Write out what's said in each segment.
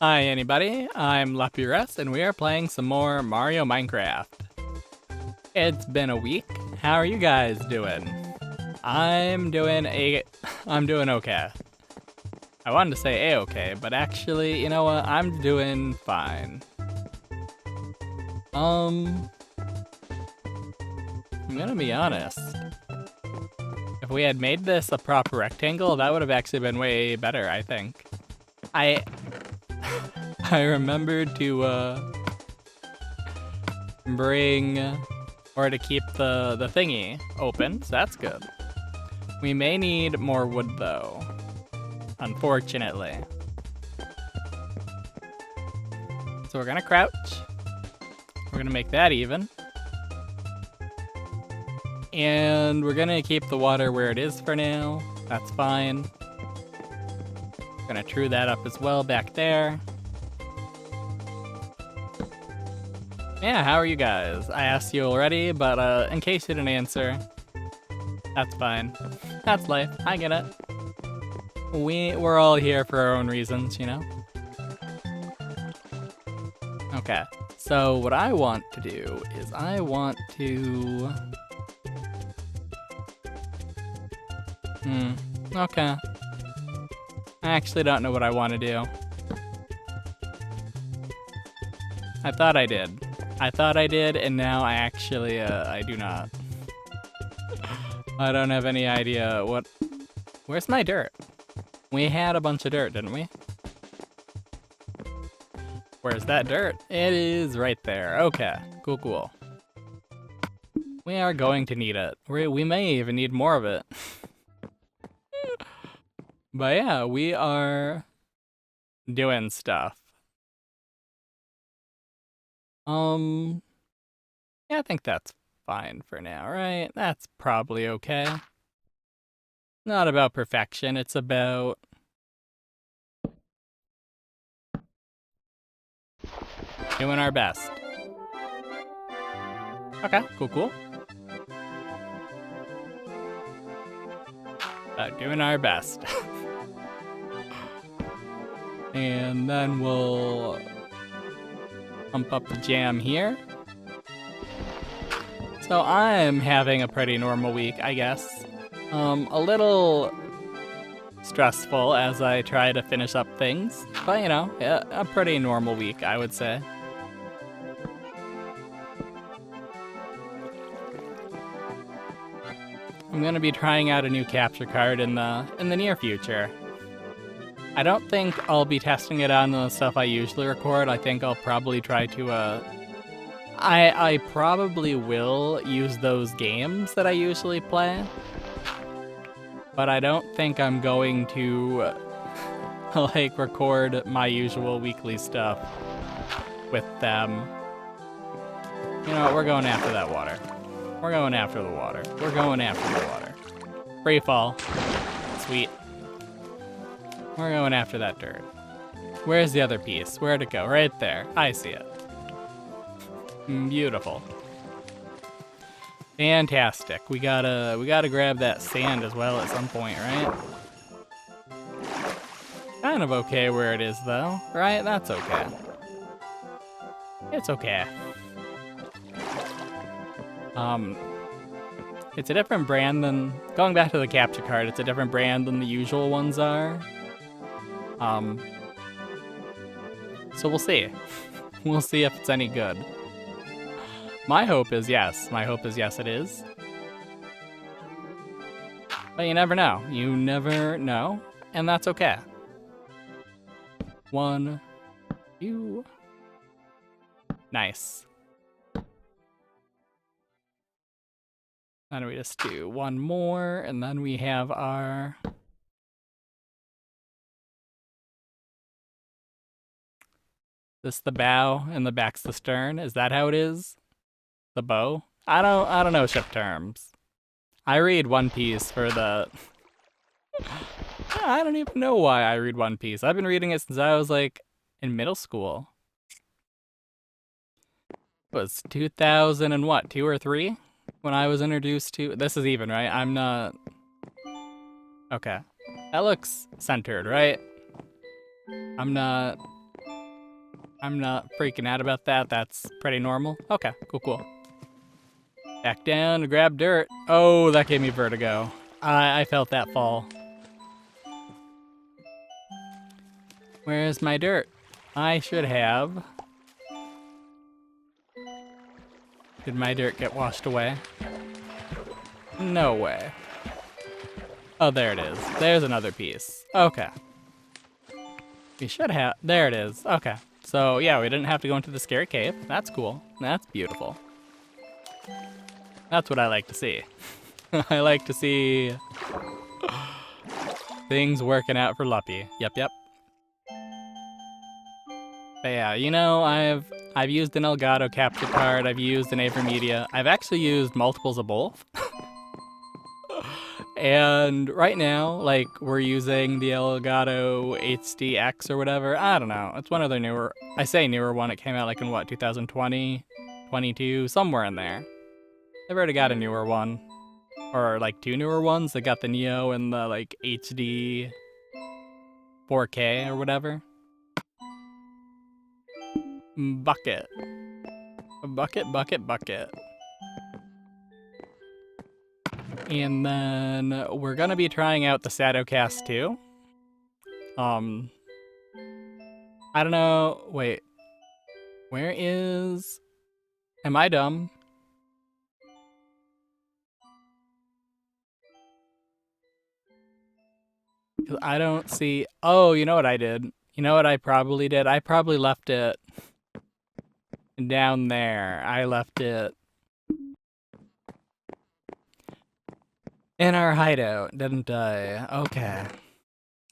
Hi anybody, I'm Luppi and we are playing some more Mario Minecraft. It's been a week. How are you guys doing? I'm doing okay. I wanted to say a-okay, but actually, you know what? I'm doing fine. I'm gonna be honest. If we had made this a proper rectangle, that would have actually been way better, I think. I remembered to bring or to keep the thingy open, so that's good. We may need more wood though, unfortunately. So we're gonna crouch. We're gonna make that even. And we're gonna keep the water where it is for now. That's fine. Gonna true that up as well back there. Yeah, how are you guys? I asked you already, but in case you didn't answer, that's fine. That's life. I get it. We're all here for our own reasons, you know? Okay. So what I want to do is I want to... Okay. I actually don't know what I want to do. I thought I did. And now I actually, I do not. I don't have any idea what... Where's my dirt? We had a bunch of dirt, didn't we? Where's that dirt? It is right there. Okay, cool. We are going to need it. We may even need more of it. But yeah, we are doing stuff. Yeah, I think that's fine for now, right? That's probably okay. Not about perfection, it's about... doing our best. Okay, cool. Doing our best. And then we'll pump up the jam here. So I'm having a pretty normal week, I guess. A little stressful as I try to finish up things, but you know, a pretty normal week, I would say. I'm gonna be trying out a new capture card in the near future. I don't think I'll be testing it on the stuff I usually record. I think I'll probably try to I probably will use those games that I usually play, but I don't think I'm going to like record my usual weekly stuff with them. You know what, we're going after that water. We're going after the water. We're going after the water. Free fall. Sweet. We're going after that dirt. Where's the other piece? Where'd it go? Right there. I see it. Beautiful. Fantastic. We gotta grab that sand as well at some point, right? Kind of okay where it is though, right? That's okay. It's okay. It's a different brand than, going back to the capture card, it's a different brand than the usual ones are. So we'll see. We'll see if it's any good. My hope is yes. My hope is yes it is. But you never know. You never know. And that's okay. 1, 2. Nice. Then we just do one more, and then we have our... This the bow, and the back's the stern. Is that how it is? The bow? I don't know ship terms. I read One Piece for the... I don't even know why I read One Piece. I've been reading it since I was like in middle school. It was 2000 and what, 2 or 3? When I was introduced to... This is even, right? I'm not... Okay. That looks centered, right? I'm not... I'm not freaking out about that. That's pretty normal. Okay, cool. Back down to grab dirt. Oh, that gave me vertigo. I felt that fall. Where's my dirt? I should have. Did my dirt get washed away? No way. Oh, there it is. There's another piece. Okay. We should have. There it is. Okay. So, yeah, we didn't have to go into the scary cave. That's cool. That's beautiful. That's what I like to see. I like to see things working out for Luppi. Yep. But yeah, you know, I've used an Elgato capture card. I've used an Avermedia. I've actually used multiples of both. And right now, like, we're using the Elgato HDX or whatever. I don't know. It's one of their newer, I say newer one. It came out like in what, 2020, 22, somewhere in there. They've already got a newer one. Or like two newer ones. They got the Neo and the like HD 4K or whatever. Bucket. Bucket. And then we're gonna be trying out the Shadowcast too. I don't know. Wait. Where is... Am I dumb? Because I don't see... Oh, you know what I did? You know what I probably did? I probably left it down there. I left it in our hideout, didn't I? Okay.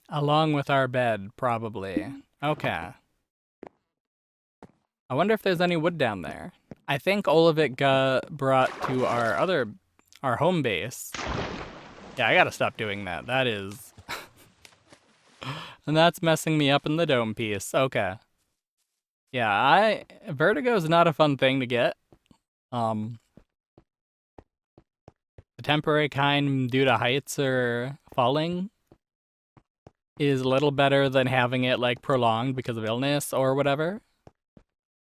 Along with our bed, probably. Okay. I wonder if there's any wood down there. I think all of it got brought to our home base. Yeah, I gotta stop doing that. That is... And that's messing me up in the dome piece. Okay. Yeah, vertigo is not a fun thing to get. The temporary kind due to heights or falling is a little better than having it like prolonged because of illness or whatever.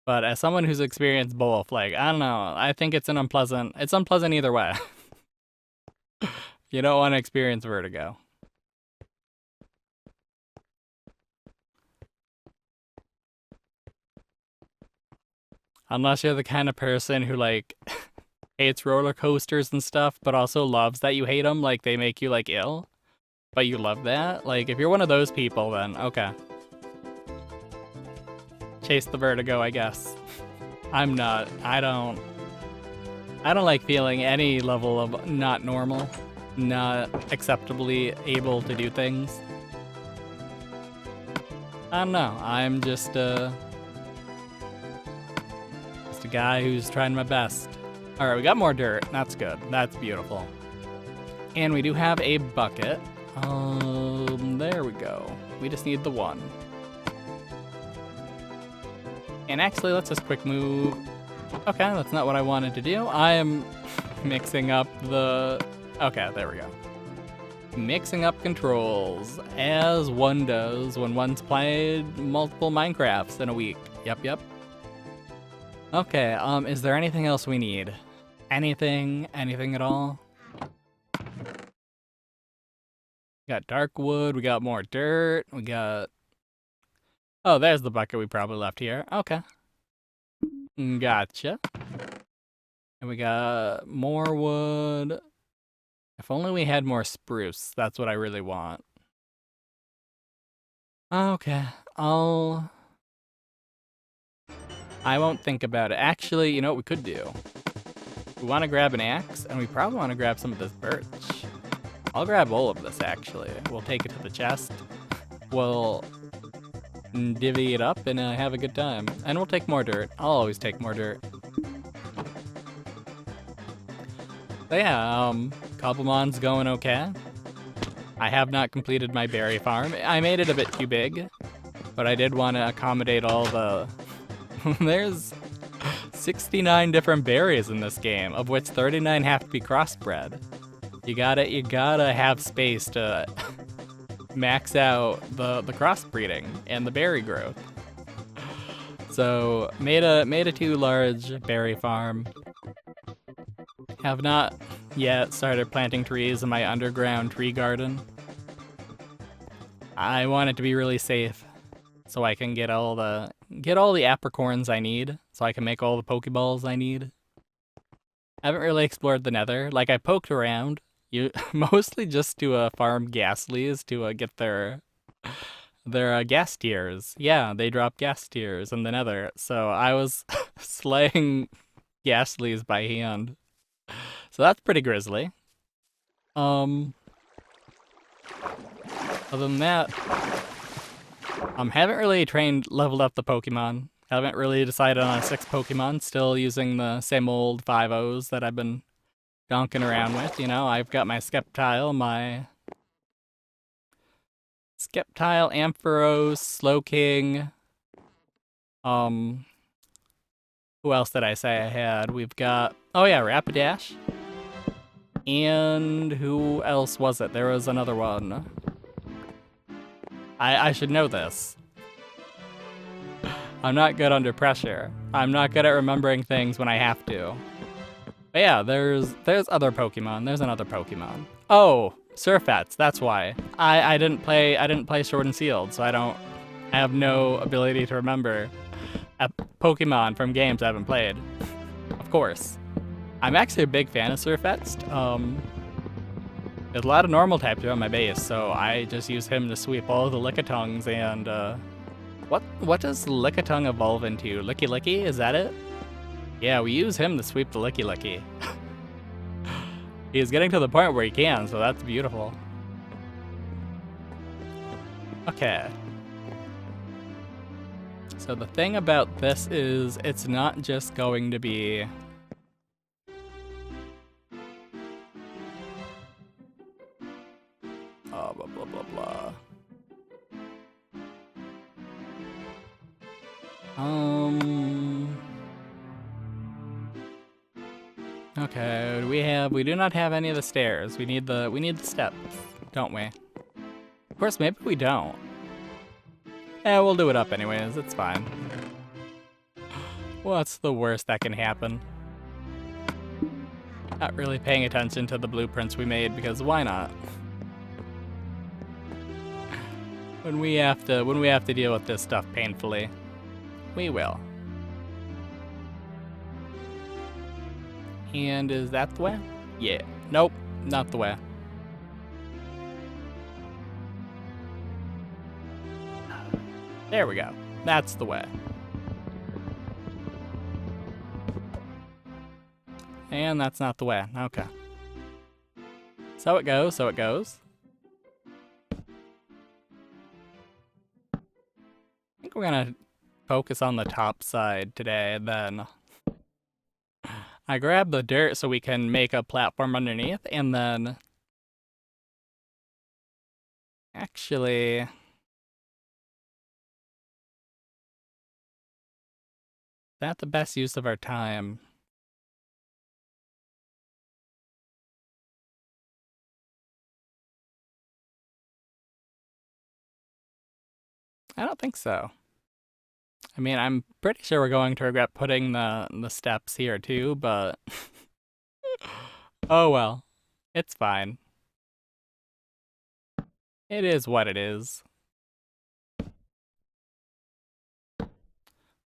But as someone who's experienced both, like, I don't know, I think it's unpleasant either way. You don't want to experience vertigo. Unless you're the kind of person who, like, hates roller coasters and stuff, but also loves that you hate them, like, they make you, like, ill. But you love that? Like, if you're one of those people, then okay. Chase the vertigo, I guess. I'm not. I don't like feeling any level of not normal, not acceptably able to do things. I don't know. I'm just a guy who's trying my best. All right, we got more dirt. That's good. That's beautiful. And we do have a bucket. There we go. We just need the one. And actually, let's just quick move. Okay, that's not what I wanted to do. I am mixing up the... Okay, there we go. Mixing up controls, as one does when one's played multiple Minecrafts in a week. Yep. Okay, is there anything else we need? Anything at all? We got dark wood, we got more dirt, we got... Oh, there's the bucket we probably left here. Okay. Gotcha. And we got more wood. If only we had more spruce. That's what I really want. Okay, I won't think about it. Actually, you know what we could do? We want to grab an axe, and we probably want to grab some of this birch. I'll grab all of this, actually. We'll take it to the chest. We'll divvy it up and have a good time. And we'll take more dirt. I'll always take more dirt. But yeah, Cobblemon's going okay. I have not completed my berry farm. I made it a bit too big, but I did want to accommodate all the... There's 69 different berries in this game, of which 39 have to be crossbred. You gotta have space to max out the crossbreeding and the berry growth. So made a too large berry farm. Have not yet started planting trees in my underground tree garden. I want it to be really safe, so I can get all the apricorns I need, so I can make all the Pokeballs I need. I haven't really explored the Nether. Like, I poked around, mostly just to farm Ghastlies to get their gas tiers. Yeah, they drop gas tiers in the Nether, so I was slaying Ghastlies by hand. So that's pretty grisly. Other than that, haven't really leveled up the Pokemon. Haven't really decided on a 6 Pokemon. Still using the same old 5-0s that I've been donking around with. You know, I've got my Sceptile, Ampharos, Slowking. Who else did I say I had? We've got, oh yeah, Rapidash. And who else was it? There was another one. I should know this. I'm not good under pressure. I'm not good at remembering things when I have to. But yeah, there's other Pokemon. There's another Pokemon. Oh, Surfettes, that's why. I didn't play Sword and Shield, so I have no ability to remember a Pokemon from games I haven't played. Of course. I'm actually a big fan of Surfettes. There's a lot of normal types on my base, so I just use him to sweep all the Lickitungs and what does Lickitung evolve into? Licky Licky? Is that it? Yeah, we use him to sweep the Licky Licky. He's getting to the point where he can, so that's beautiful. Okay. So the thing about this is it's not just going to be blah blah blah blah. Okay, we do not have any of the stairs. We need the steps, don't we? Of course, maybe we don't. Yeah, we'll do it up anyways, it's fine. What's the worst that can happen? Not really paying attention to the blueprints we made, because why not? When we have to deal with this stuff painfully, we will. And is that the way? Yeah. Nope, not the way. There we go. That's the way. And that's not the way. Okay. So it goes, so it goes. I think we're gonna focus on the top side today, then I grab the dirt so we can make a platform underneath, and then actually is that the best use of our time? I don't think so. I mean, I'm pretty sure we're going to regret putting the steps here too, but oh well. It's fine. It is what it is.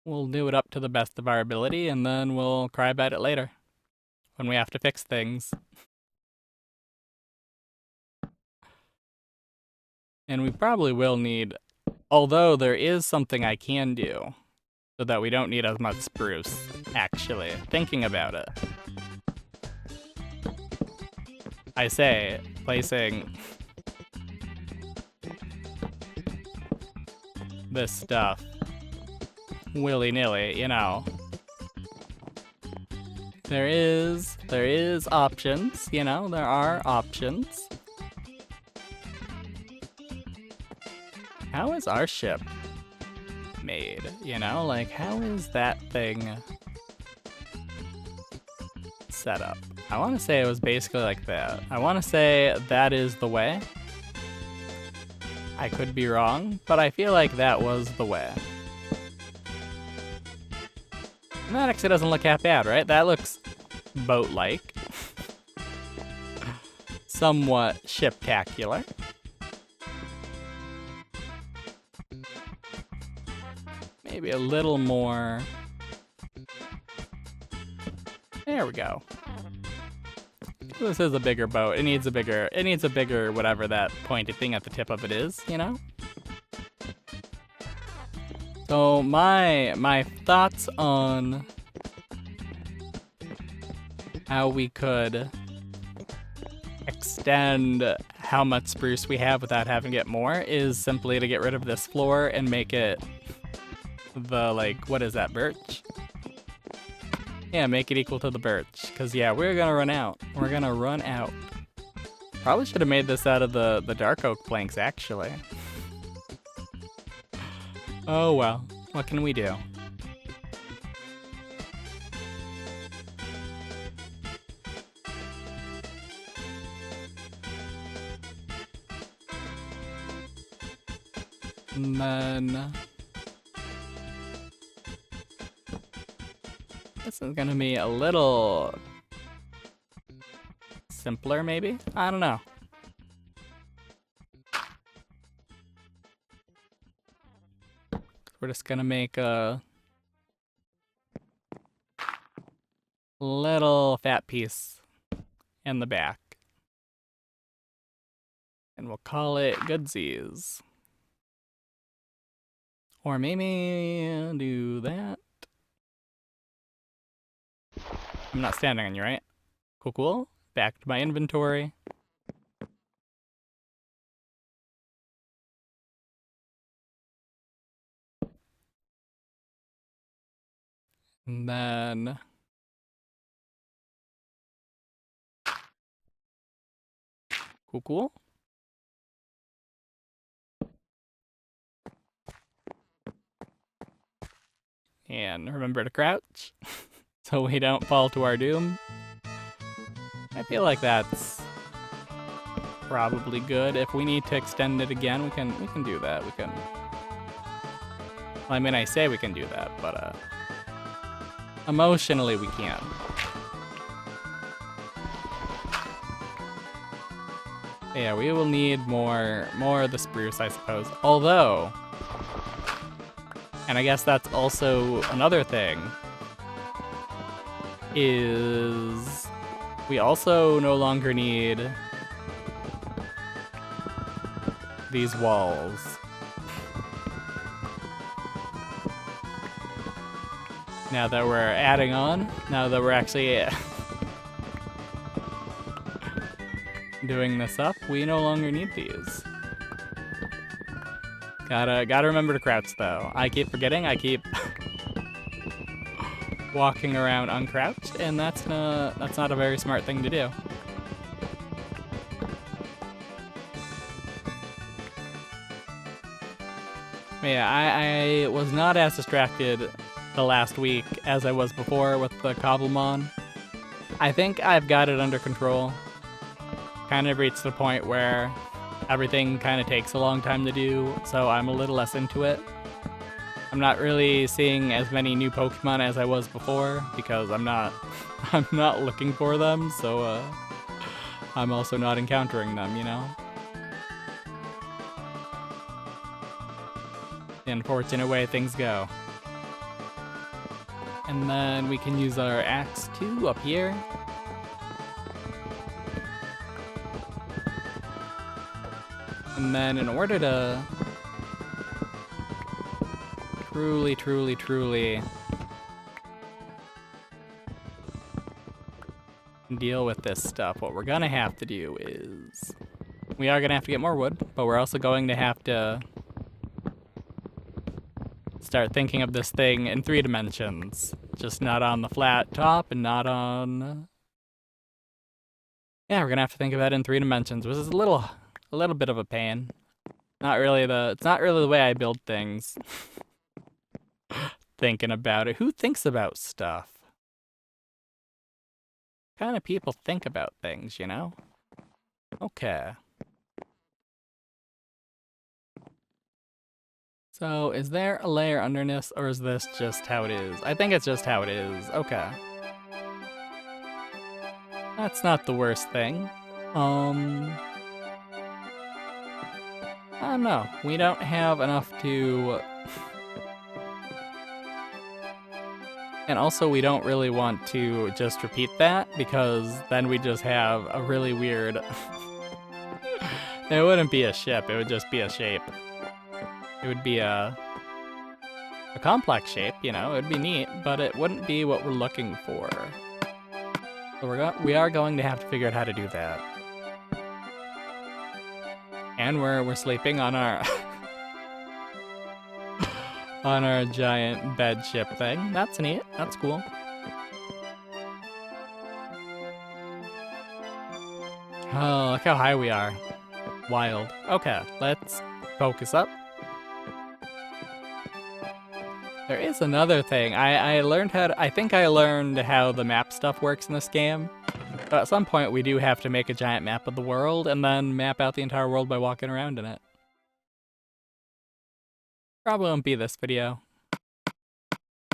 We'll do it up to the best of our ability, and then we'll cry about it later when we have to fix things. And we probably will need, although there is something I can do so that we don't need as much spruce, actually, thinking about it. I say, placing this stuff willy-nilly, you know. There is options, you know, there are options. How is our ship made, you know? Like, how is that thing set up? I want to say it was basically like that. I want to say that is the way. I could be wrong, but I feel like that was the way. That actually doesn't look half bad, right? That looks boat-like. Somewhat ship-tacular. Maybe a little more. There we go. This is a bigger boat. It needs a bigger whatever that pointed thing at the tip of it is, you know? So my thoughts on how we could extend how much spruce we have without having to get more is simply to get rid of this floor and make it the, like, what is that, birch? Yeah, make it equal to the birch. Because, yeah, we're gonna run out. We're gonna run out. Probably should have made this out of the dark oak planks, actually. Oh well, what can we do? And then this is gonna be a little simpler, maybe? I don't know. We're just gonna make a little fat piece in the back. And we'll call it Goodsies. Or maybe do that. I'm not standing on you, right? Cool, cool. Back to my inventory. And then cool, cool. And remember to crouch so we don't fall to our doom. I feel like that's probably good. If we need to extend it again, we can do that. We can. Well, I mean, I say we can do that, but emotionally we can't. Yeah, we will need more of the spruce, I suppose. Although, and I guess that's also another thing, is we also no longer need these walls. Now that we're adding on, now that we're actually doing this up, we no longer need these. Gotta remember to crouch though. I keep forgetting, I keep walking around uncrouched, and that's not a very smart thing to do. Yeah, I was not as distracted the last week as I was before with the Cobblemon. I think I've got it under control. Kind of reached the point where everything kind of takes a long time to do, so I'm a little less into it. I'm not really seeing as many new Pokemon as I was before because I'm not looking for them, so I'm also not encountering them, you know? The unfortunate way things go. And then we can use our axe too up here. And then in order to truly deal with this stuff, what we're gonna have to do is we are gonna have to get more wood, but we're also going to have to start thinking of this thing in 3 dimensions. Just not on the flat top and not on... Yeah, we're gonna have to think of that in 3 dimensions, which is a little bit of a pain. It's not really the way I build things. Thinking about it. Who thinks about stuff? What kind of people think about things, you know? Okay. So, is there a layer underneath, or is this just how it is? I think it's just how it is. Okay. That's not the worst thing. I don't know. We don't have enough to... And also, we don't really want to just repeat that, because then we just have a really weird... It wouldn't be a ship, it would just be a shape. It would be a complex shape, you know, it would be neat, but it wouldn't be what we're looking for. So we are going to have to figure out how to do that. And we're sleeping on our on our giant bed ship thing. That's neat. That's cool. Oh, look how high we are. Wild. Okay, let's focus up. There is another thing. I learned how to, I think I learned how the map stuff works in this game. But at some point we do have to make a giant map of the world and then map out the entire world by walking around in it. Probably won't be this video.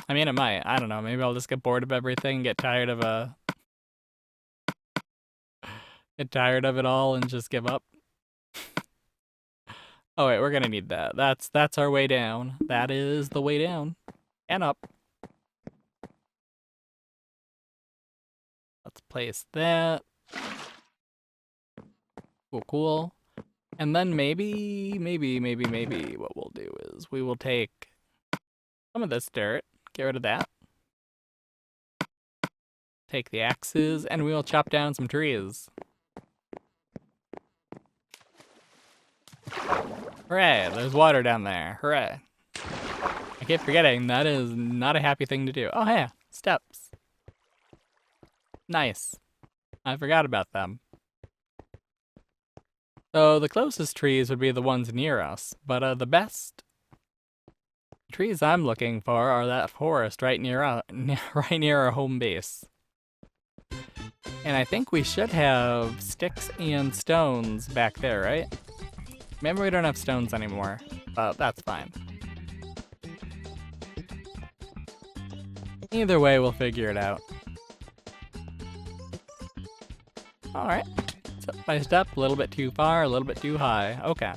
I mean, it might. I don't know. Maybe I'll just get bored of everything and get tired of it all and just give up. Oh wait, we're gonna need that. That's our way down. That is the way down. And up. Let's place that. Cool. And then maybe what we'll do is we will take some of this dirt, get rid of that. Take the axes, and we will chop down some trees. Hooray, there's water down there. Hooray. I keep forgetting, that is not a happy thing to do. Oh, yeah, steps. Nice. I forgot about them. So the closest trees would be the ones near us, but the best trees I'm looking for are that forest right near our home base. And I think we should have sticks and stones back there, right? Maybe we don't have stones anymore, but that's fine. Either way, we'll figure it out. Alright. Step by step, a little bit too far, a little bit too high. Okay.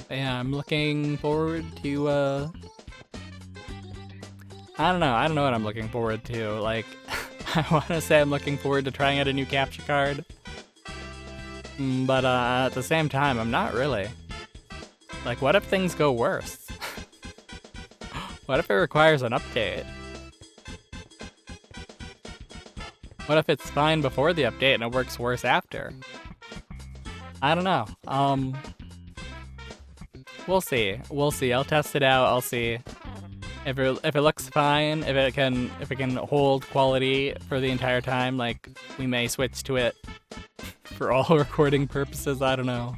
Yeah, I'm looking forward to, I don't know what I'm looking forward to. Like, I want to say I'm looking forward to trying out a new capture card. But, at the same time, I'm not really. Like, what if things go worse? What if it requires an update? What if it's fine before the update and it works worse after? I don't know. We'll see. We'll see. I'll test it out. I'll see if it looks fine. If it can hold quality for the entire time. Like, we may switch to it for all recording purposes. I don't know.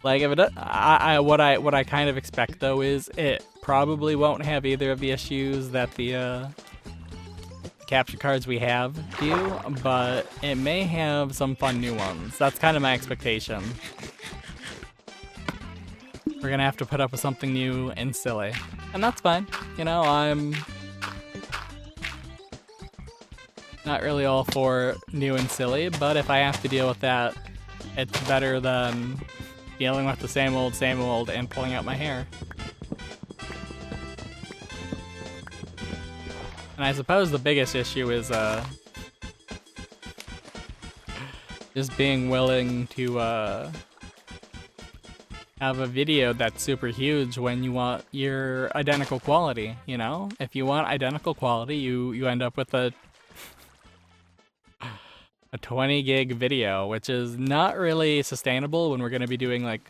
Like, if it, what I kind of expect though is it probably won't have either of the issues that the capture cards we have do, but it may have some fun new ones. That's kind of my expectation. We're gonna have to put up with something new and silly, and that's fine. You know, I'm not really all for new and silly, but if I have to deal with that, it's better than dealing with the same old, and pulling out my hair. And I suppose the biggest issue is just being willing to have a video that's super huge when you want your identical quality, you know? If you want identical quality, you end up with a 20 gig video, which is not really sustainable when we're going to be doing like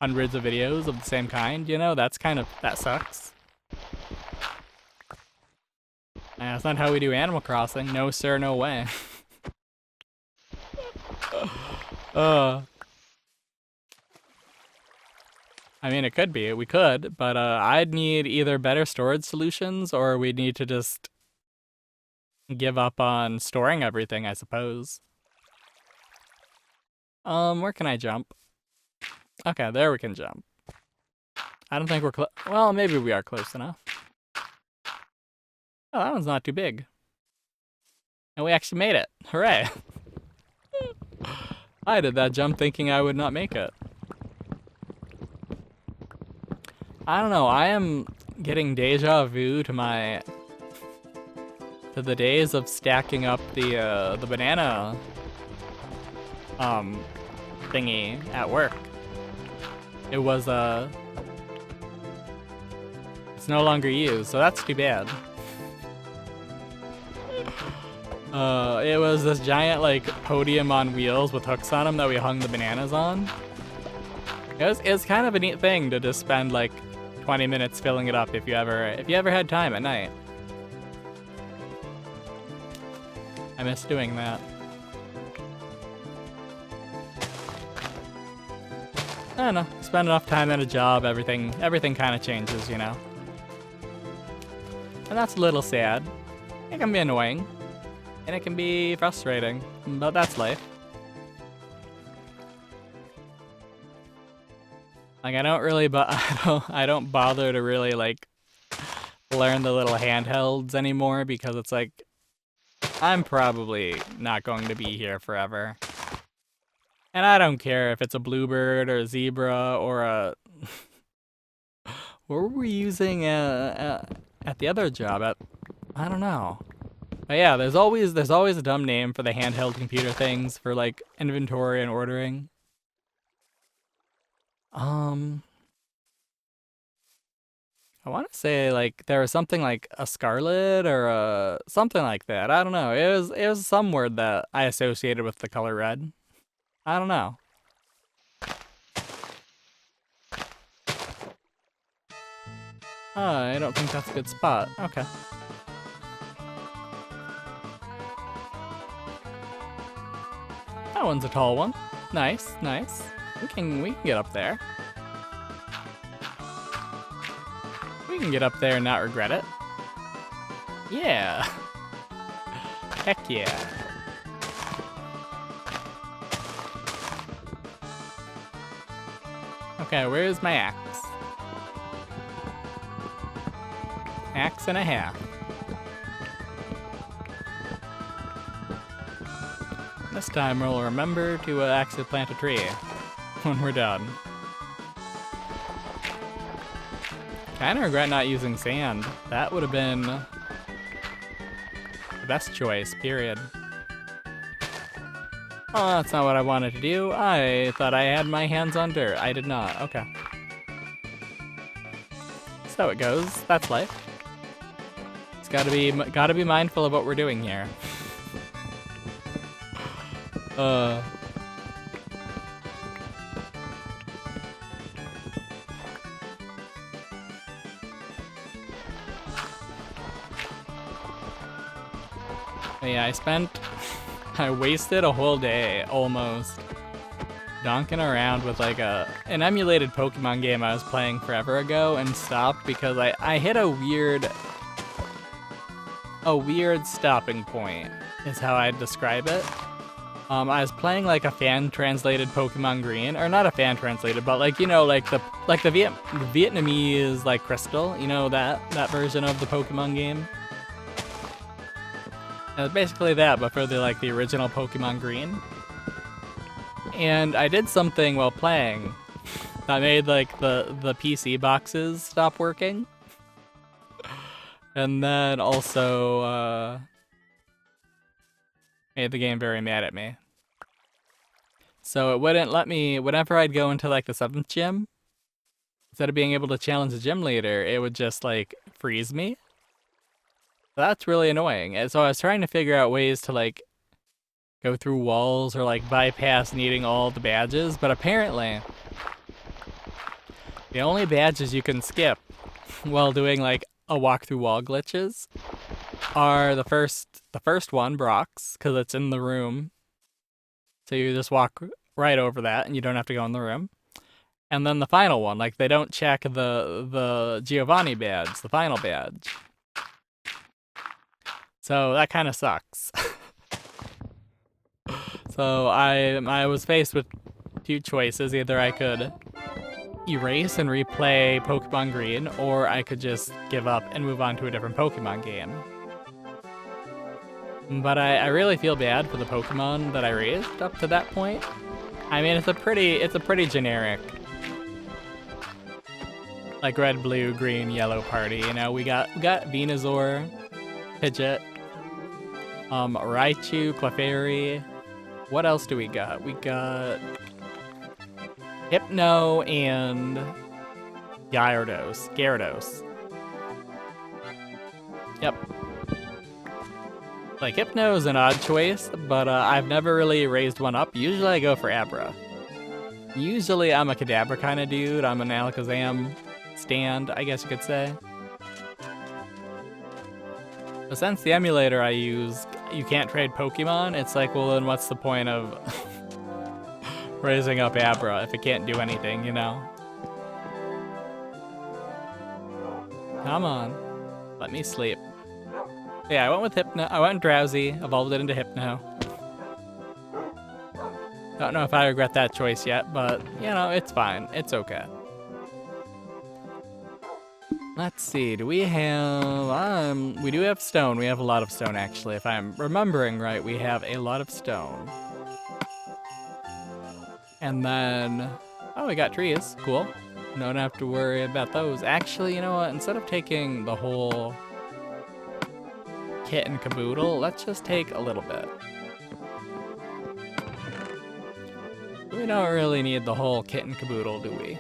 hundreds of videos of the same kind, you know? That sucks. And that's not how we do Animal Crossing. No sir, no way. I mean, it could be. We could, but I'd need either better storage solutions or we'd need to just give up on storing everything, I suppose. Where can I jump? Okay, there we can jump. I don't think we're well, maybe we are close enough. Oh, that one's not too big. And we actually made it. Hooray. I did that jump thinking I would not make it. I don't know, I am getting deja vu to the days of stacking up the banana thingy at work. It was it's no longer used, so that's too bad. It was this giant like podium on wheels with hooks on them that we hung the bananas on. It was kind of a neat thing to just spend like 20 minutes filling it up if you ever had time at night. I miss doing that. I don't know, spend enough time at a job, everything kind of changes, you know? And that's a little sad. It can be annoying. And it can be frustrating, but that's life. Like, I don't bother to really, like, learn the little handhelds anymore because it's like, I'm probably not going to be here forever. And I don't care if it's a bluebird or a zebra or a... What were we using at the other job? I don't know. But yeah, there's always a dumb name for the handheld computer things for like inventory and ordering. I want to say like there was something like a scarlet or something like that. I don't know. It was some word that I associated with the color red. I don't know. I don't think that's a good spot. Okay. That one's a tall one. Nice, nice. We can get up there. We can get up there and not regret it. Yeah. Heck yeah. Okay, where's my axe? Axe and a half. This time we'll remember to actually plant a tree when we're done. Kinda regret not using sand. That would have been the best choice, period. Oh, that's not what I wanted to do. I thought I had my hands on dirt. I did not. Okay. So it goes. That's life. It's gotta be mindful of what we're doing here. Yeah, I wasted a whole day, almost, donking around with like an emulated Pokemon game I was playing forever ago and stopped because I hit a weird stopping point, is how I'd describe it. I was playing like a fan-translated Pokemon Green, or not a fan-translated, but like, you know, like the Vietnamese like Crystal, you know, that version of the Pokemon game. It's basically that, but for the original Pokemon Green. And I did something while playing that made like the PC boxes stop working. And then also made the game very mad at me. So it wouldn't let me, whenever I'd go into like the 7th gym, instead of being able to challenge the gym leader, it would just like freeze me. That's really annoying. And so I was trying to figure out ways to like go through walls or like bypass needing all the badges, but apparently the only badges you can skip while doing like a walk through wall glitches are the first one, Brock's, because it's in the room. So you just walk right over that and you don't have to go in the room. And then the final one, like they don't check the Giovanni badge, the final badge. So that kind of sucks. So I was faced with two choices. Either I could erase and replay Pokemon Green, or I could just give up and move on to a different Pokemon game. But I really feel bad for the Pokemon that I raised up to that point. I mean, it's a pretty generic, like red, blue, green, yellow party. You know, we got Venusaur, Pidgeot, Raichu, Clefairy. What else do we got? We got Hypno and Gyarados. Yep. Like, Hypno's an odd choice, but I've never really raised one up. Usually I go for Abra. Usually I'm a Kadabra kind of dude. I'm an Alakazam stand, I guess you could say. But since the emulator I use, you can't trade Pokemon, it's like, well, then what's the point of raising up Abra if it can't do anything, you know? Come on. Let me sleep. Yeah, I went with Hypno. I went Drowsy, evolved it into Hypno. Don't know if I regret that choice yet, but, you know, it's fine. It's okay. Let's see, do we have... we do have stone. We have a lot of stone, actually. If I'm remembering right, we have a lot of stone. And then... oh, we got trees. Cool. Don't have to worry about those. Actually, you know what? Instead of taking the whole kit and caboodle, let's just take a little bit. We don't really need the whole kit and caboodle, do we?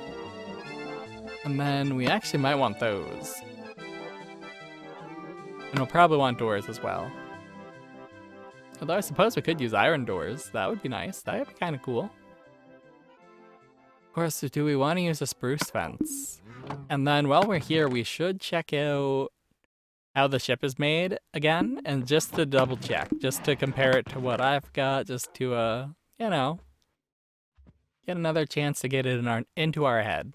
And then we actually might want those. And we'll probably want doors as well. Although I suppose we could use iron doors. That would be nice. That would be kind of cool. Of course, do we want to use a spruce fence? And then while we're here, we should check out how the ship is made again, and just to double check, just to compare it to what I've got, just to, you know, get another chance to get it into our head.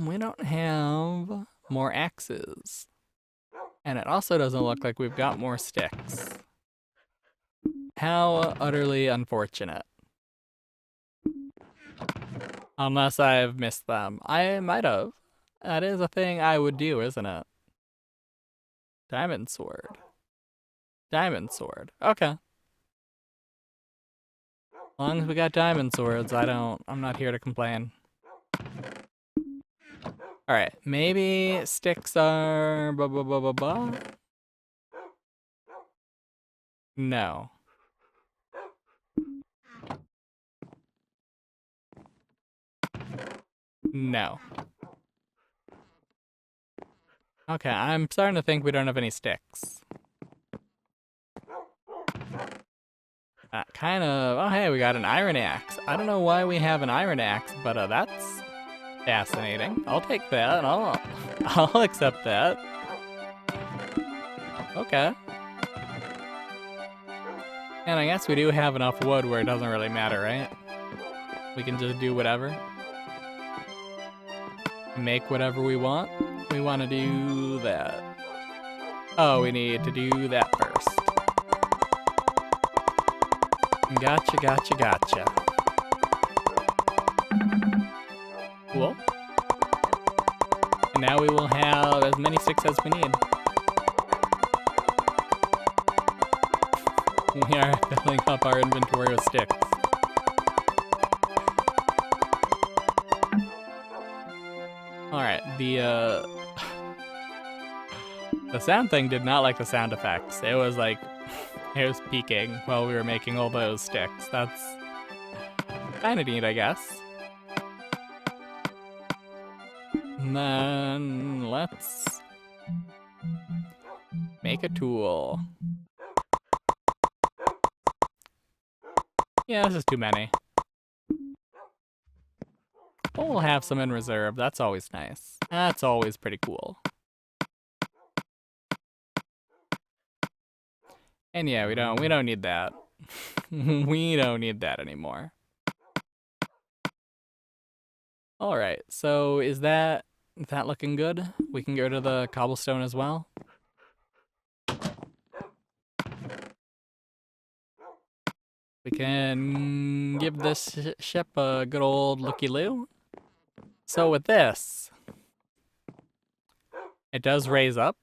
We don't have more axes. And it also doesn't look like we've got more sticks. How utterly unfortunate. Unless I've missed them. I might have. That is a thing I would do, isn't it? Diamond sword. Diamond sword. Okay. As long as we got diamond swords, I'm not here to complain. Alright, maybe sticks are... blah, blah, blah, blah, blah. No. No. Okay, I'm starting to think we don't have any sticks. Kind of... oh, hey, we got an iron axe. I don't know why we have an iron axe, but that's fascinating. I'll take that. I'll accept that. Okay. And I guess we do have enough wood where it doesn't really matter, right? We can just do whatever. Make whatever we want. We want to do that. Oh, we need to do that first. Gotcha, gotcha, gotcha. Cool. And now we will have as many sticks as we need. We are filling up our inventory with sticks. Alright, the sound thing did not like the sound effects. It was like, it was peaking while we were making all those sticks. That's kinda neat, I guess. And then let's make a tool. Yeah, this is too many. But we'll have some in reserve. That's always nice. That's always pretty cool. And yeah, we don't need that. We don't need that anymore. Alright, so is that looking good? We can go to the cobblestone as well. We can give this ship a good old looky-loo. So with this, it does raise up.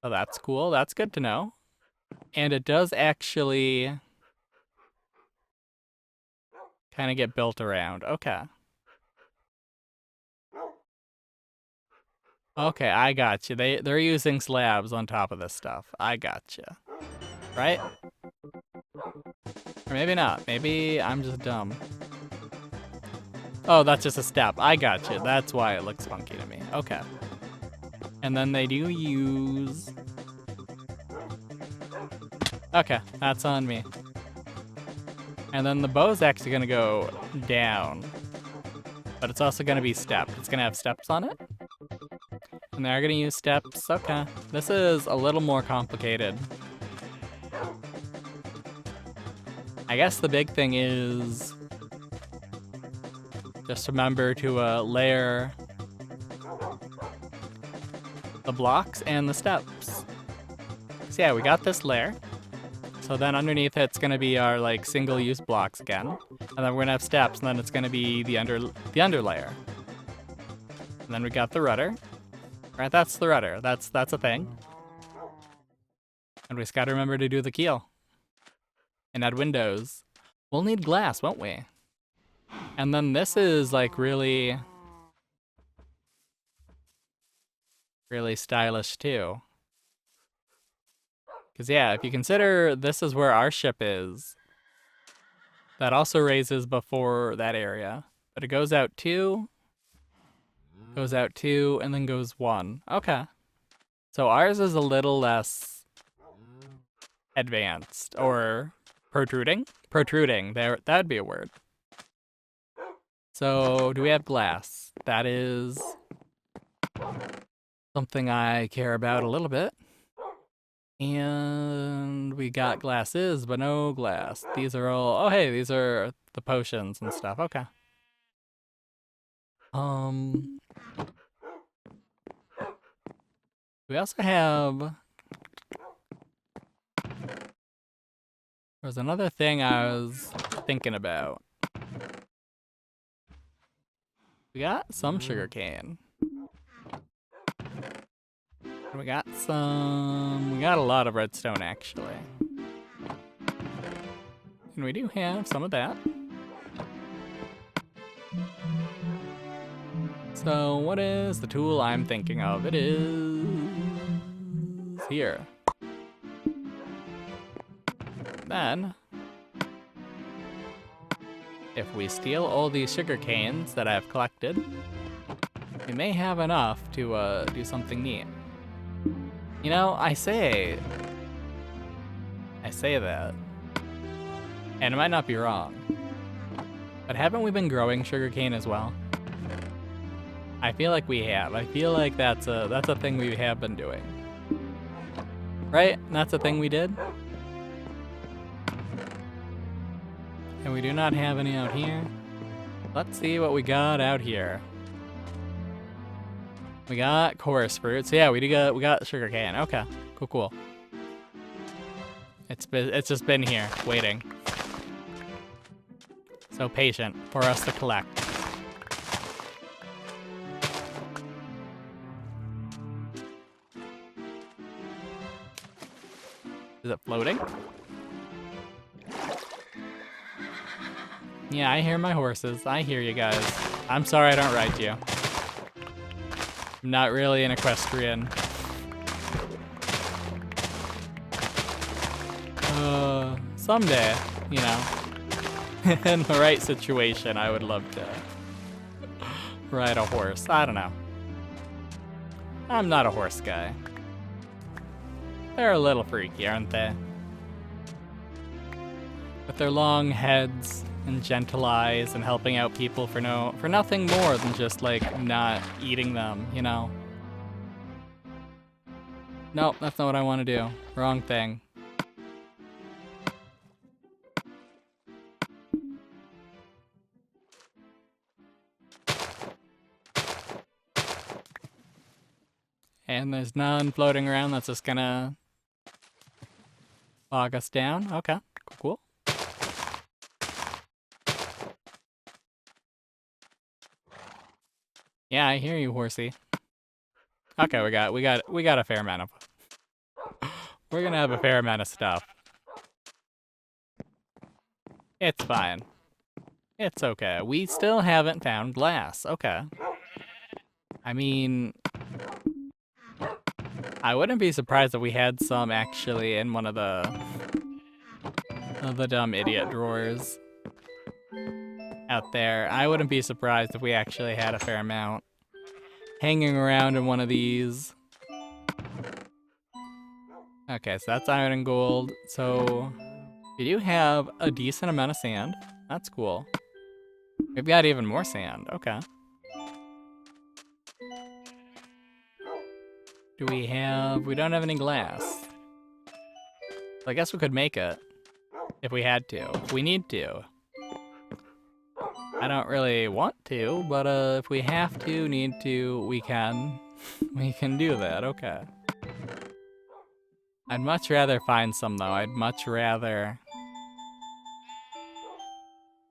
Oh, that's cool. That's good to know. And it does actually kind of get built around. Okay. Okay, I got you. They're using slabs on top of this stuff. I got you. Right? Or maybe not. Maybe I'm just dumb. Oh, that's just a step. I got you. That's why it looks funky to me. Okay. And then they do use... Okay, that's on me. And then the bow's actually gonna go down. But it's also gonna be stepped. It's gonna have steps on it. And they're gonna use steps. Okay. This is a little more complicated. I guess the big thing is just remember to layer the blocks and the steps. So yeah, we got this layer. So then underneath it's gonna be our like single-use blocks again. And then we're gonna have steps, and then it's gonna be the underlayer. And then we got the rudder. Right, that's the rudder. That's a thing. And we just gotta remember to do the keel. And add windows. We'll need glass, won't we? And then this is like really stylish too. Because yeah, if you consider this is where our ship is, that also raises before that area. But it goes out 2, and then goes 1. Okay. So ours is a little less advanced, or protruding? Protruding, that'd be a word. So, do we have glass? That is something I care about a little bit. And we got glasses, but no glass. These are all, oh hey, these are the potions and stuff. Okay. We also have, there's another thing I was thinking about. We got some sugarcane. We got a lot of redstone actually. And we do have some of that. So what is the tool I'm thinking of? It is here. Then, if we steal all these sugar canes that I've collected, we may have enough to do something neat. You know, I say that, and it might not be wrong, but haven't we been growing sugarcane as well? I feel like we have. I feel like that's a thing we have been doing. Right? That's a thing we did? And we do not have any out here. Let's see what we got out here. We got chorus fruit. So yeah, we got sugarcane. Okay. Cool. It's just been here, waiting. So patient for us to collect. Is it floating? Yeah, I hear my horses. I hear you guys. I'm sorry I don't ride you. I'm not really an equestrian. Someday, you know, in the right situation, I would love to ride a horse. I don't know. I'm not a horse guy. They're a little freaky, aren't they? With their long heads and gentle eyes and helping out people for nothing more than just like not eating them, you know? Nope, that's not what I want to do. Wrong thing. And there's none floating around that's just gonna bog us down. Okay, cool. Yeah, I hear you, horsey. Okay, we got a fair amount of. We're gonna have a fair amount of stuff. It's fine. It's okay. We still haven't found glass. Okay. I mean, I wouldn't be surprised if we had some actually in one of the dumb idiot drawers out there. I wouldn't be surprised if we actually had a fair amount hanging around in one of these. Okay, so that's iron and gold. So we do have a decent amount of sand. That's cool. We've got even more sand. Okay. Do we have... We don't have any glass. I guess we could make it. If we had to. If we need to. I don't really want to, but if we have to, need to, we can. We can do that. Okay. I'd much rather find some, though. I'd much rather...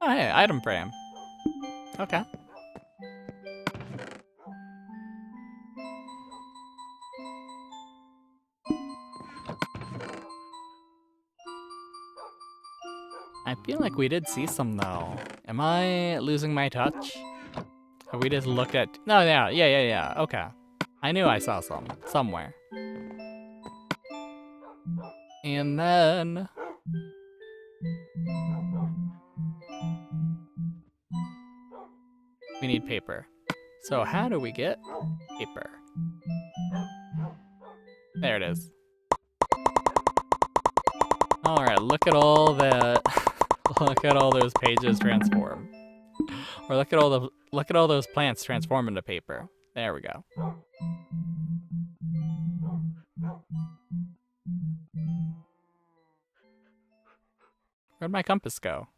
Oh, hey, item frame. Okay. I feel like we did see some, though. Am I losing my touch? Have we just looked at... No, yeah. Okay. I knew I saw some. Somewhere. And then... we need paper. So how do we get paper? There it is. Alright, look at all that... look at all those pages transform. Or look at all those plants transform into paper. There we go. Where'd my compass go?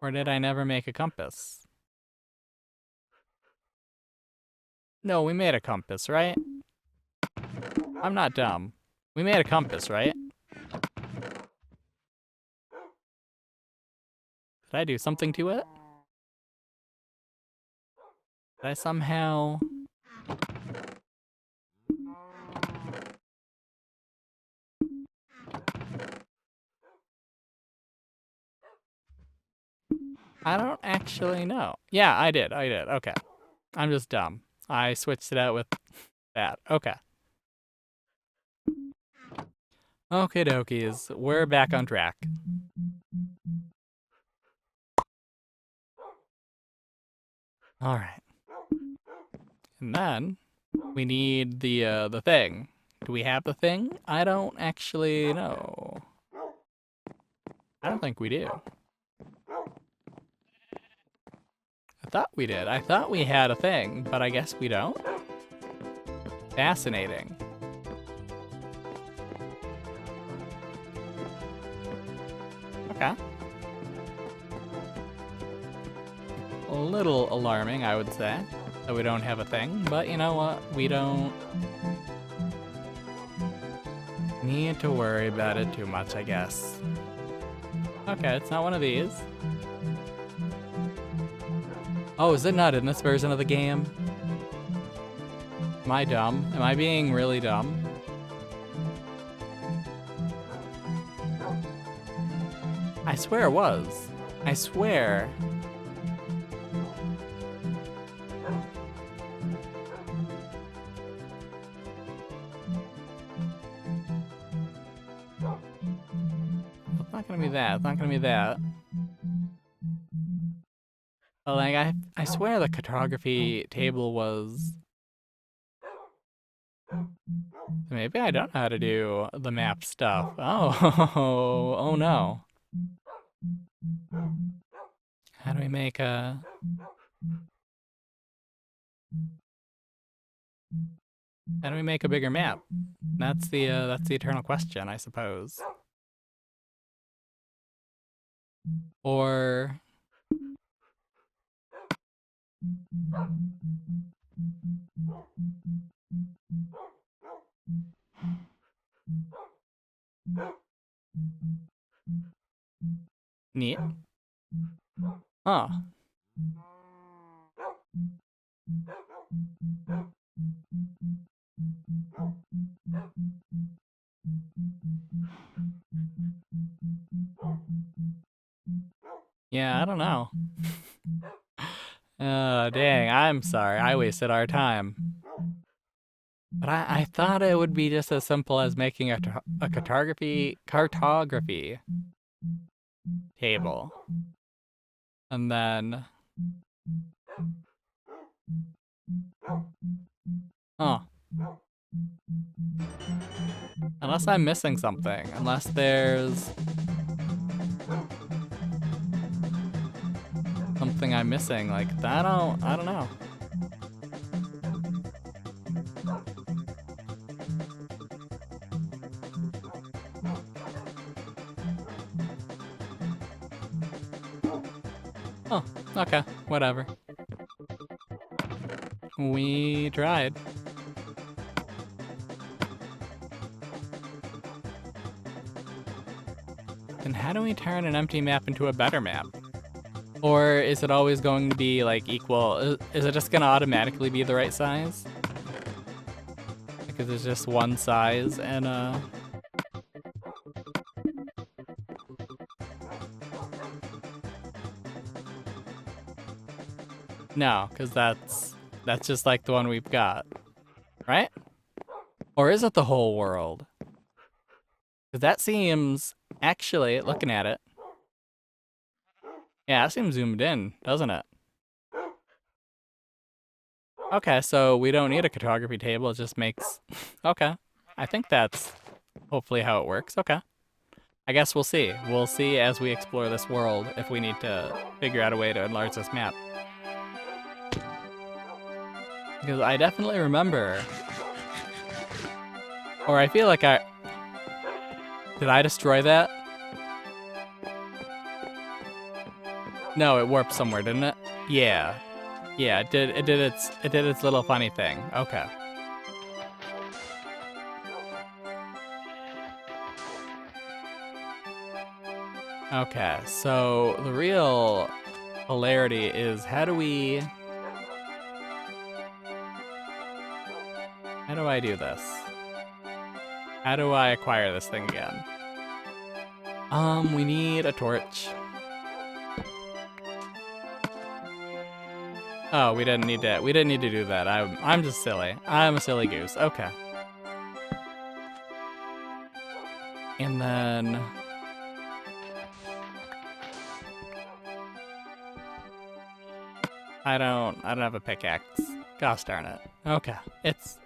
Or did I never make a compass? No, we made a compass, right? I'm not dumb. We made a compass, right? Did I do something to it? Did I somehow... I don't actually know. Yeah, I did. Okay. I'm just dumb. I switched it out with that. Okay. Okay, dokies. We're back on track. Alright. And then we need the thing. Do we have the thing? I don't actually know. I don't think we do. I thought we did. I thought we had a thing, but I guess we don't. Fascinating. Okay. A little alarming, I would say, that we don't have a thing, but you know what? We don't need to worry about it too much, I guess. Okay, it's not one of these. Oh, is it not in this version of the game? Am I dumb? Am I being really dumb? I swear it was. I swear. It's not gonna be that. It's not gonna be that. But like, I swear the cartography table was... Maybe I don't know how to do the map stuff. Oh, oh no. How do we make a... How do we make a bigger map? That's the eternal question, I suppose. Or... Neat. Huh. Yeah, I don't know. Dang, I'm sorry. I wasted our time. But I thought it would be just as simple as making a cartography table. And then... Oh. Unless I'm missing something. Unless there's... something I'm missing. Like, I don't know. Oh, okay. Whatever. We tried. Then how do we turn an empty map into a better map? Or is it always going to be, like, equal? Is it just going to automatically be the right size? Because it's just one size and, No, because that's just like the one we've got. Right? Or is it the whole world? Because that seems... Actually, looking at it... Yeah, that seems zoomed in, doesn't it? Okay, so we don't need a cartography table, it just makes... Okay. I think that's hopefully how it works. Okay. I guess we'll see. We'll see as we explore this world if we need to figure out a way to enlarge this map. Because I definitely remember... Or I feel like I... Did I destroy that? No, it warped somewhere, didn't it? Yeah. Yeah, it did its little funny thing. Okay. Okay, so the real hilarity is how do I do this? How do I acquire this thing again? We need a torch. Oh, we didn't need to do that. I'm just silly. I'm a silly goose. Okay. And then I don't have a pickaxe. Gosh darn it. Okay. It's...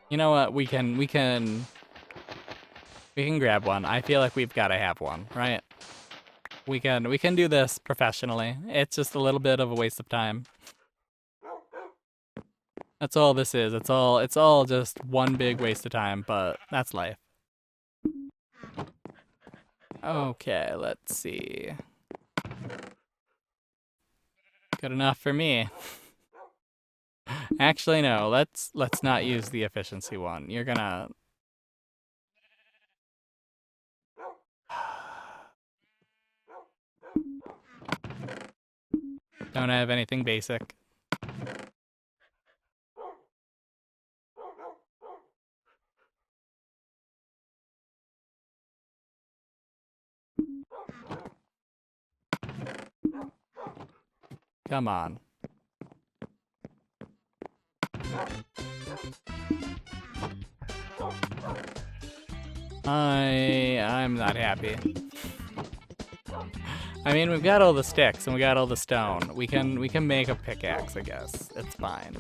You know what? We can grab one. I feel like we've got to have one, right? We can do this professionally. It's just a little bit of a waste of time. That's all this is. It's all just one big waste of time, but that's life. Okay, let's see. Good enough for me. Actually, no. Let's not use the efficiency one. You're gonna... Don't have anything basic. Come on. I'm not happy. I mean, we've got all the sticks and we got all the stone. We can make a pickaxe, I guess. It's fine.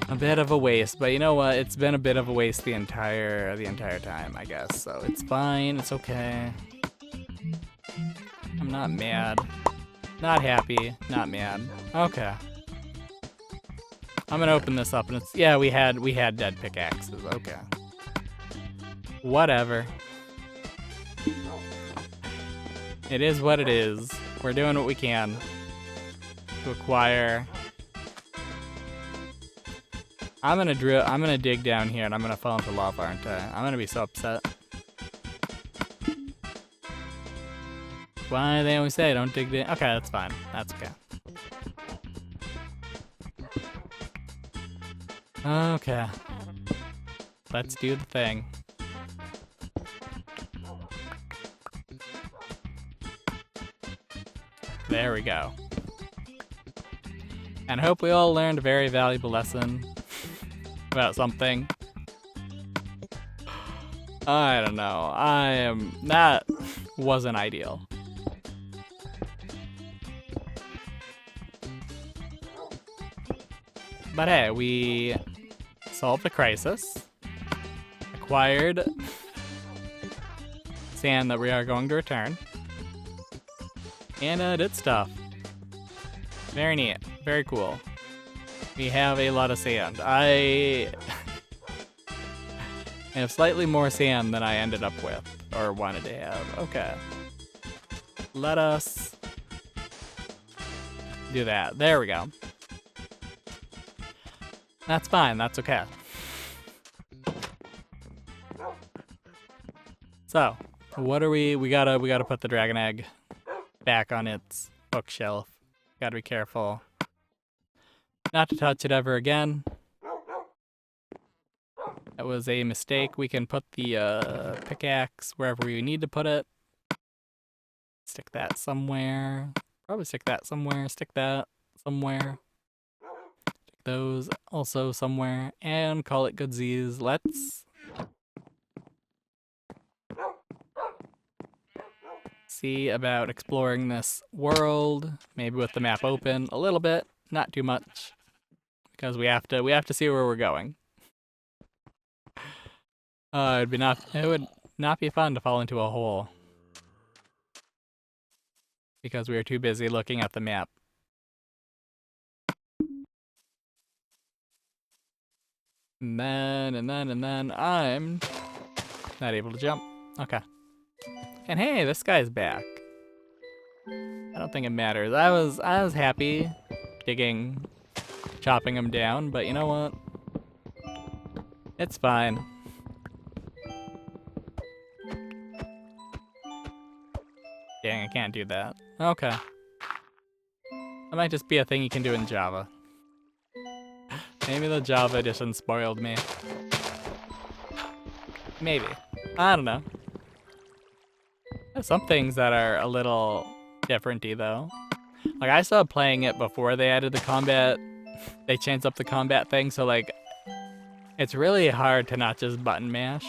A bit of a waste, but you know what? It's been a bit of a waste the entire time, I guess. So it's fine. It's okay. I'm not mad. Not happy. Not mad. Okay. I'm gonna open this up and it's... Yeah, we had dead pickaxes. Okay. Whatever. It is what it is. We're doing what we can. to acquire. I'm gonna dig down here and I'm gonna fall into lava, aren't I? I'm gonna be so upset. Why they always say don't dig down. Okay, that's fine. That's okay. Okay. Let's do the thing. There we go. And I hope we all learned a very valuable lesson about something. I don't know. That wasn't ideal. But hey, we solved a crisis. Acquired sand that we are going to return. And did stuff. Very neat. Very cool. We have a lot of sand. I have slightly more sand than I ended up with, or wanted to have. Okay. Let us do that. There we go. That's fine. That's okay. So, what are we gotta put the dragon egg back on its bookshelf. Gotta be careful not to touch it ever again. That was a mistake. We can put the pickaxe wherever we need to put it. Stick that somewhere. Probably stick that somewhere. Stick that somewhere. Stick those also somewhere. And call it goodsies. Let's see about exploring this world. Maybe with the map open a little bit. Not too much. Because we have to see where we're going. It would not be fun to fall into a hole. Because we are too busy looking at the map. And then I'm not able to jump. Okay. And hey, this guy's back. I don't think it matters. I was happy chopping him down, but you know what? It's fine. Dang, I can't do that. Okay. That might just be a thing you can do in Java. Maybe the Java edition spoiled me. Maybe. I don't know. There's some things that are a little different-y, though. Like, I started playing it before they added the combat. They changed up the combat thing, so, like, it's really hard to not just button mash.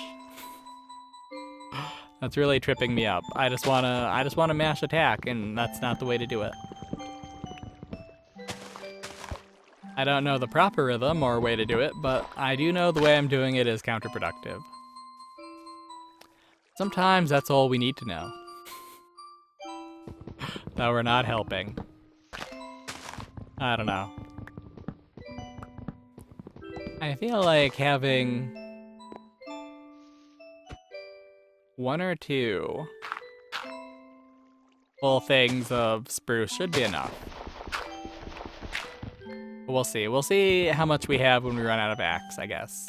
That's really tripping me up. I just wanna mash attack, and that's not the way to do it. I don't know the proper rhythm or way to do it, but I do know the way I'm doing it is counterproductive. Sometimes that's all we need to know. That we're not helping. I don't know. I feel like having one or two full things of spruce should be enough. But we'll see. We'll see how much we have when we run out of axe, I guess.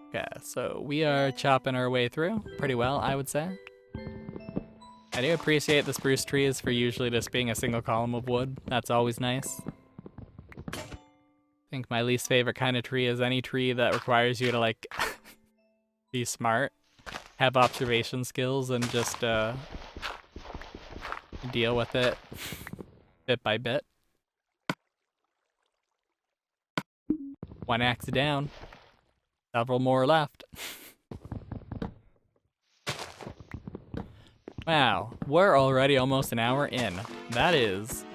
Okay, so we are chopping our way through pretty well, I would say. I do appreciate the spruce trees for usually just being a single column of wood. That's always nice. I think my least favorite kind of tree is any tree that requires you to, like, be smart, have observation skills, and just deal with it bit by bit. One axe down. Several more left. Wow, we're already almost an hour in. That is...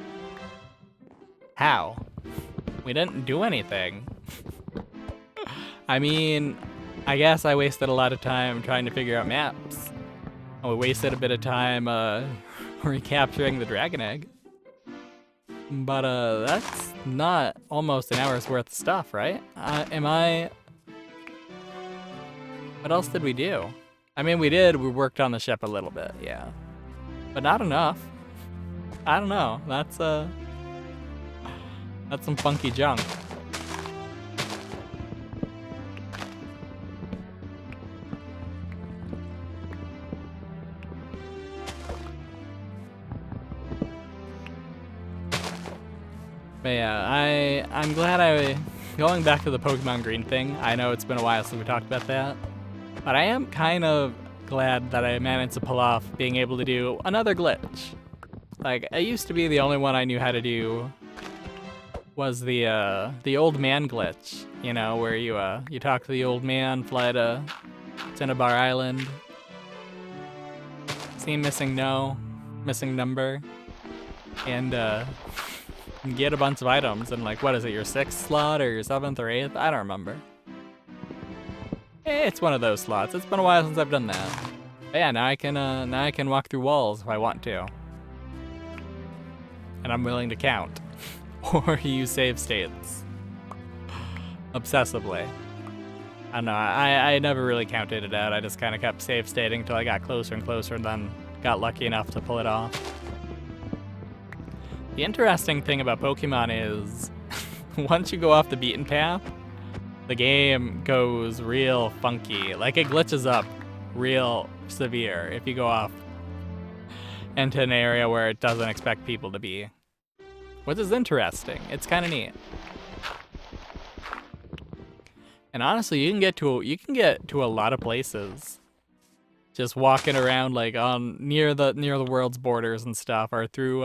how? We didn't do anything. I mean, I guess I wasted a lot of time trying to figure out maps. And we wasted a bit of time recapturing the dragon egg. But that's not almost an hour's worth of stuff, right? What else did we do? I mean, we worked on the ship a little bit, yeah. But not enough. I don't know. That's some funky junk. But yeah, I'm glad going back to the Pokemon Green thing. I know it's been a while since we talked about that, but I am kind of glad that I managed to pull off being able to do another glitch. Like, I used to be the only one I knew how to do was the old man glitch, you know, where you talk to the old man, fly to Cinnabar Island, see missing number, and get a bunch of items, and like, what is it, your 6th slot or your 7th or 8th? I don't remember. It's one of those slots. It's been a while since I've done that. But yeah, now I can walk through walls if I want to. And I'm willing to count. Or use save states. Obsessively. I don't know, I never really counted it out. I just kind of kept save stating until I got closer and closer, and then got lucky enough to pull it off. The interesting thing about Pokemon is, once you go off the beaten path, the game goes real funky. Like, it glitches up real severe if you go off into an area where it doesn't expect people to be. Which is interesting. It's kind of neat. And honestly, you can get to a lot of places just walking around, like, on near the world's borders and stuff, or through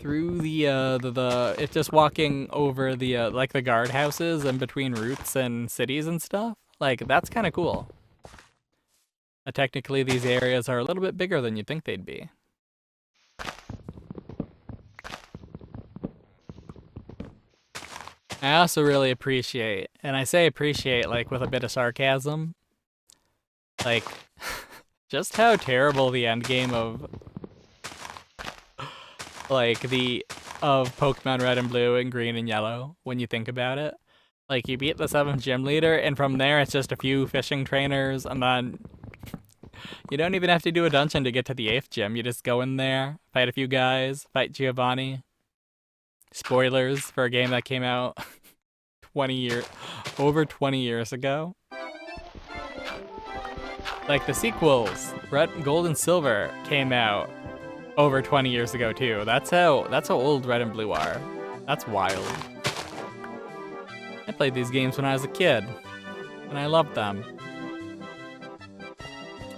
it's just walking over the like the guardhouses and between routes and cities and stuff. Like, that's kind of cool. Technically, these areas are a little bit bigger than you'd think they'd be. I also really appreciate, and I say appreciate like with a bit of sarcasm, like just how terrible the end game of Pokemon Red and Blue and Green and Yellow, when you think about it. Like, you beat the 7th gym leader, and from there it's just a few fishing trainers, and then you don't even have to do a dungeon to get to the 8th gym. You just go in there, fight a few guys, fight Giovanni. Spoilers for a game that came out over 20 years ago. Like, the sequels, Red, Gold, and Silver, came out over 20 years ago too. That's how old Red and Blue are. That's wild. I played these games when I was a kid, and I loved them.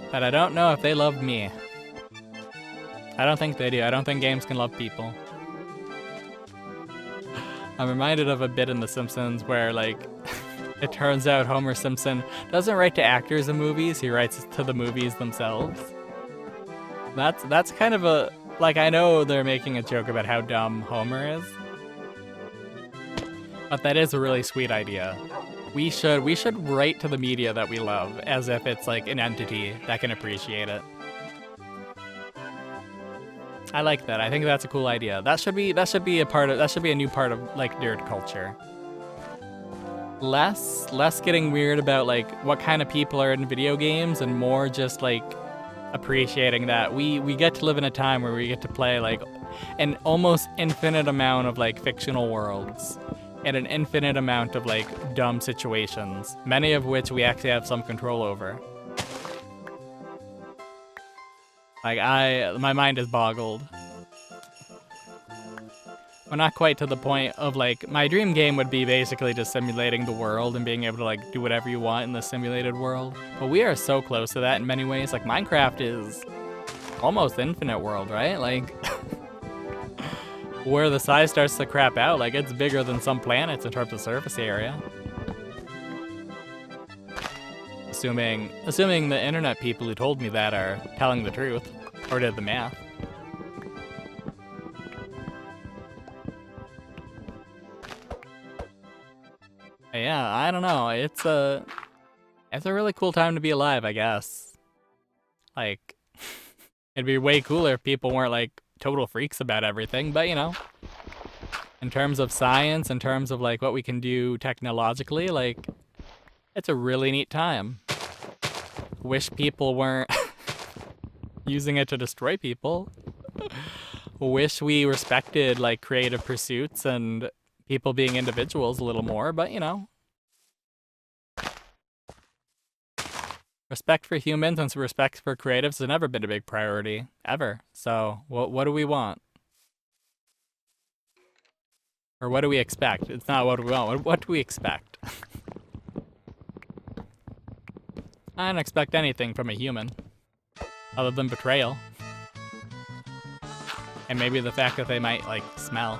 But I don't know if they loved me. I don't think they do. I don't think games can love people. I'm reminded of a bit in The Simpsons where, like, it turns out Homer Simpson doesn't write to actors in movies, he writes to the movies themselves. That's kind of a, like, I know they're making a joke about how dumb Homer is, but that is a really sweet idea. We should write to the media that we love as if it's like an entity that can appreciate it. I like that. I think that's a cool idea. That should be a new part of like nerd culture. Less getting weird about like what kind of people are in video games, and more just like appreciating that we get to live in a time where we get to play like an almost infinite amount of like fictional worlds and an infinite amount of like dumb situations, many of which we actually have some control over. Like, my mind is boggled. We're not quite to the point of, like, my dream game would be basically just simulating the world and being able to, like, do whatever you want in the simulated world. But we are so close to that in many ways. Like, Minecraft is almost infinite world, right? Like, where the size starts to crap out, like, it's bigger than some planets in terms of surface area. Assuming the internet people who told me that are telling the truth, or did the math. Yeah, I don't know. It's a really cool time to be alive, I guess. Like, it'd be way cooler if people weren't like total freaks about everything, but you know, in terms of science, in terms of like what we can do technologically, like, it's a really neat time. Wish people weren't using it to destroy people. wish we respected like creative pursuits and people being individuals a little more, but you know, respect for humans and respect for creatives has never been a big priority ever. So what do we want? Or what do we expect? It's not what we want. What do we expect? I don't expect anything from a human other than betrayal. And maybe the fact that they might like smell.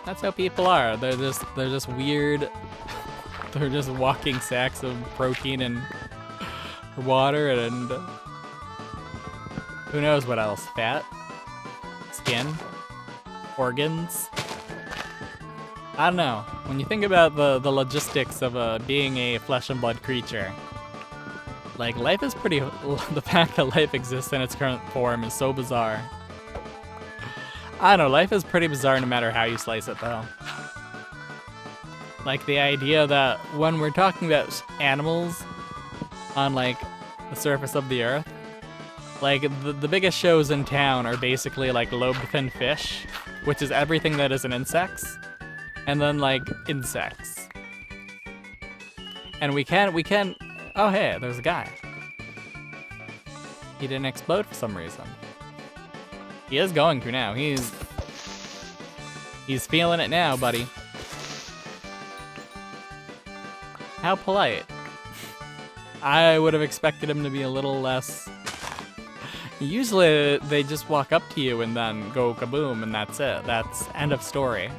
That's how people are. They're just weird. They're just walking sacks of protein and water and who knows what else. Fat, skin, organs. I don't know. When you think about the logistics of being a flesh and blood creature, like life is pretty. The fact that life exists in its current form is so bizarre. I don't know. Life is pretty bizarre no matter how you slice it, though. Like the idea that when we're talking about animals on like the surface of the earth, like the biggest shows in town are basically like lobe-finned fish, which is everything that isn't insects. And then like insects. And we can oh hey, there's a guy. He didn't explode for some reason. He is going to now. He's feeling it now, buddy. How polite. I would have expected him to be a little less. Usually they just walk up to you and then go kaboom and that's it. That's end of story.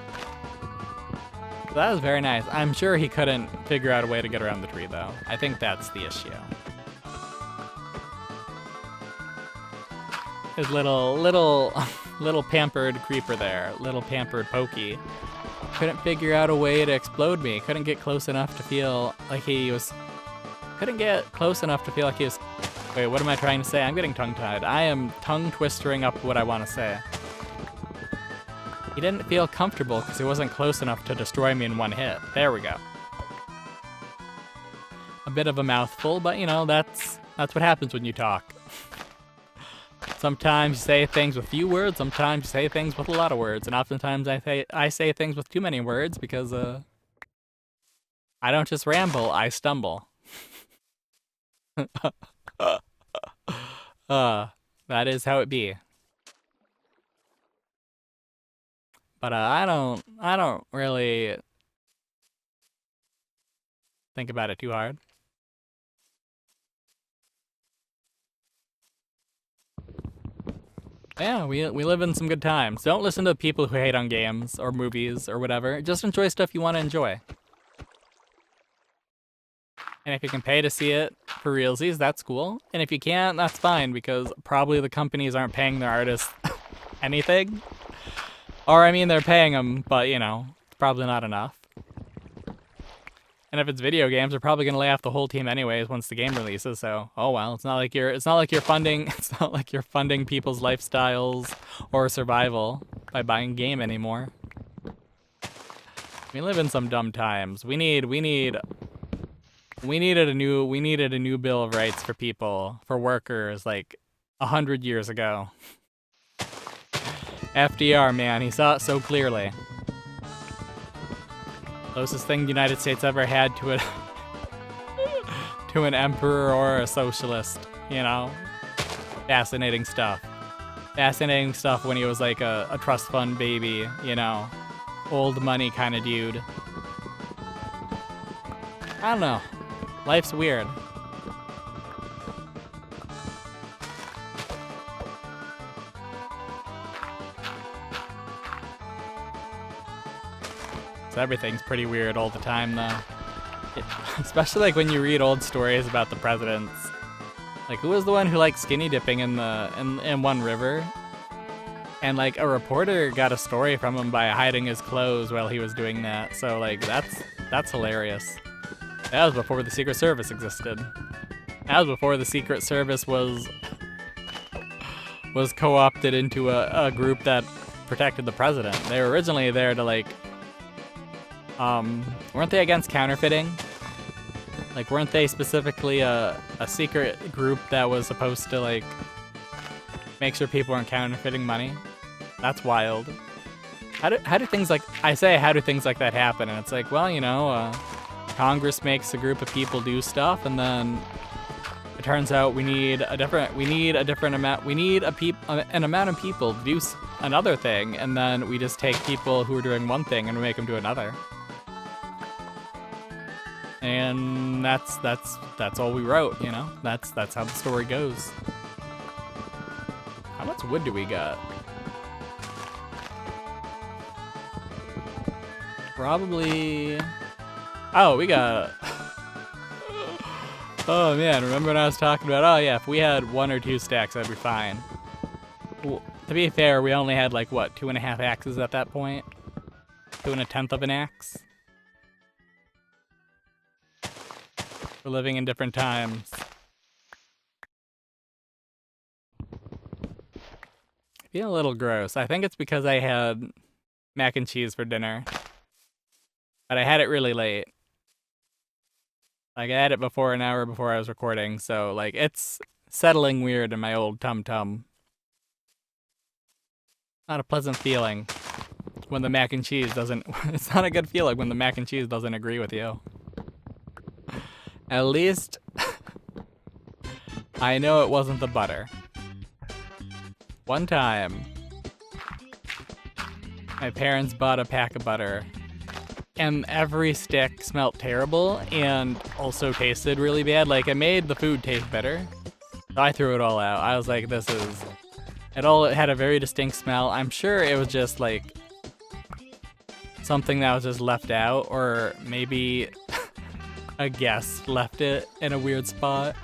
That was very nice. I'm sure he couldn't figure out a way to get around the tree, though. I think that's the issue. His little pampered creeper there, little pampered pokey, couldn't figure out a way to explode me. Couldn't get close enough to feel like he was. Couldn't get close enough to feel like he was. Wait, what am I trying to say? I'm getting tongue-tied. I am tongue-twistering up what I want to say. He didn't feel comfortable because he wasn't close enough to destroy me in one hit. There we go. A bit of a mouthful, but you know, that's what happens when you talk. Sometimes you say things with few words, sometimes you say things with a lot of words, and oftentimes I say things with too many words because I don't just ramble, I stumble. That is how it be. But I don't really think about it too hard. Yeah, we live in some good times. Don't listen to people who hate on games or movies or whatever. Just enjoy stuff you want to enjoy. And if you can pay to see it for realsies, that's cool. And if you can't, that's fine because probably the companies aren't paying their artists anything. Or, I mean, they're paying them, but, you know, it's probably not enough. And if it's video games, they're probably going to lay off the whole team anyways once the game releases, so, oh well. It's not like you're funding people's lifestyles or survival by buying a game anymore. We live in some dumb times. We needed a new Bill of Rights for people, for workers, like 100 years ago. FDR, man, he saw it so clearly. Closest thing the United States ever had to it, to an emperor or a socialist, you know? Fascinating stuff. Fascinating stuff when he was like a trust fund baby, you know? Old money kind of dude. I don't know. Life's weird. So everything's pretty weird all the time, though. Especially like when you read old stories about the presidents. Like, who was the one who liked skinny dipping in one river? And like a reporter got a story from him by hiding his clothes while he was doing that. So like that's hilarious. That was before the Secret Service existed. That was before the Secret Service was co-opted into a group that protected the president. They were originally there to like weren't they against counterfeiting? Like, weren't they specifically a secret group that was supposed to, like, make sure people aren't counterfeiting money. That's wild. How do things like, I say, how do things like that happen? And it's like, well, you know, Congress makes a group of people do stuff, and then it turns out we need an amount of people to do another thing, and then we just take people who are doing one thing and we make them do another. And that's all we wrote, you know? That's how the story goes. How much wood do we got? Probably... Oh, we got... Oh man, remember when I was talking about, oh yeah, if we had 1 or 2 stacks, I'd be fine. Well, to be fair, we only had like, what, 2.5 axes at that point? 2 1/10 of an axe? We're living in different times. I feel a little gross. I think it's because I had mac and cheese for dinner. But I had it really late. Like, I had it before an hour before I was recording, so, like, it's settling weird in my old tum-tum. Not a pleasant feeling when the mac and cheese doesn't... It's not a good feeling when the mac and cheese doesn't agree with you. At least, I know it wasn't the butter. One time, my parents bought a pack of butter, and every stick smelled terrible and also tasted really bad. Like, it made the food taste better. So I threw it all out. I was like, this is... It had a very distinct smell. I'm sure it was just, like, something that was just left out, or maybe a guest left it in a weird spot,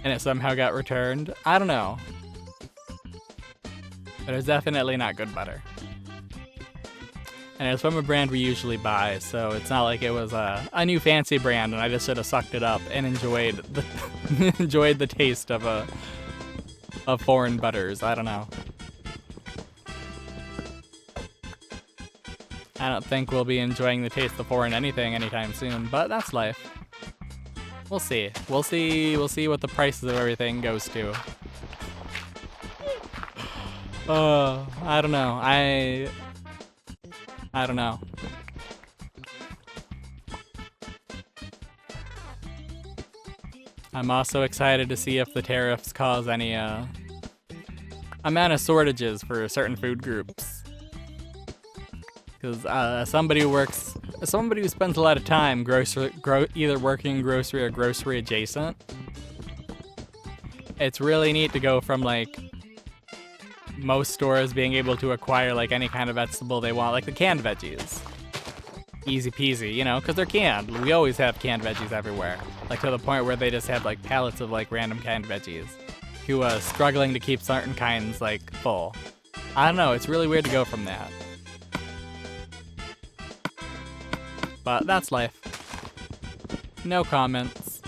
and it somehow got returned. I don't know. But it was definitely not good butter. And it's from a brand we usually buy, so it's not like it was a new fancy brand and I just should have sucked it up and enjoyed the enjoyed the taste of foreign butters. I don't know. I don't think we'll be enjoying the taste of foreign anything anytime soon, but that's life. We'll see. We'll see what the prices of everything goes to. I don't know. I don't know. I'm also excited to see if the tariffs cause any amount of shortages for certain food groups. Because somebody who spends a lot of time either working grocery or grocery adjacent, it's really neat to go from like most stores being able to acquire like any kind of vegetable they want, like the canned veggies. Easy peasy, you know, because they're canned. We always have canned veggies everywhere. Like to the point where they just have like pallets of like random canned veggies. To struggling to keep certain kinds like full. I don't know, it's really weird to go from that. But that's life. No comments.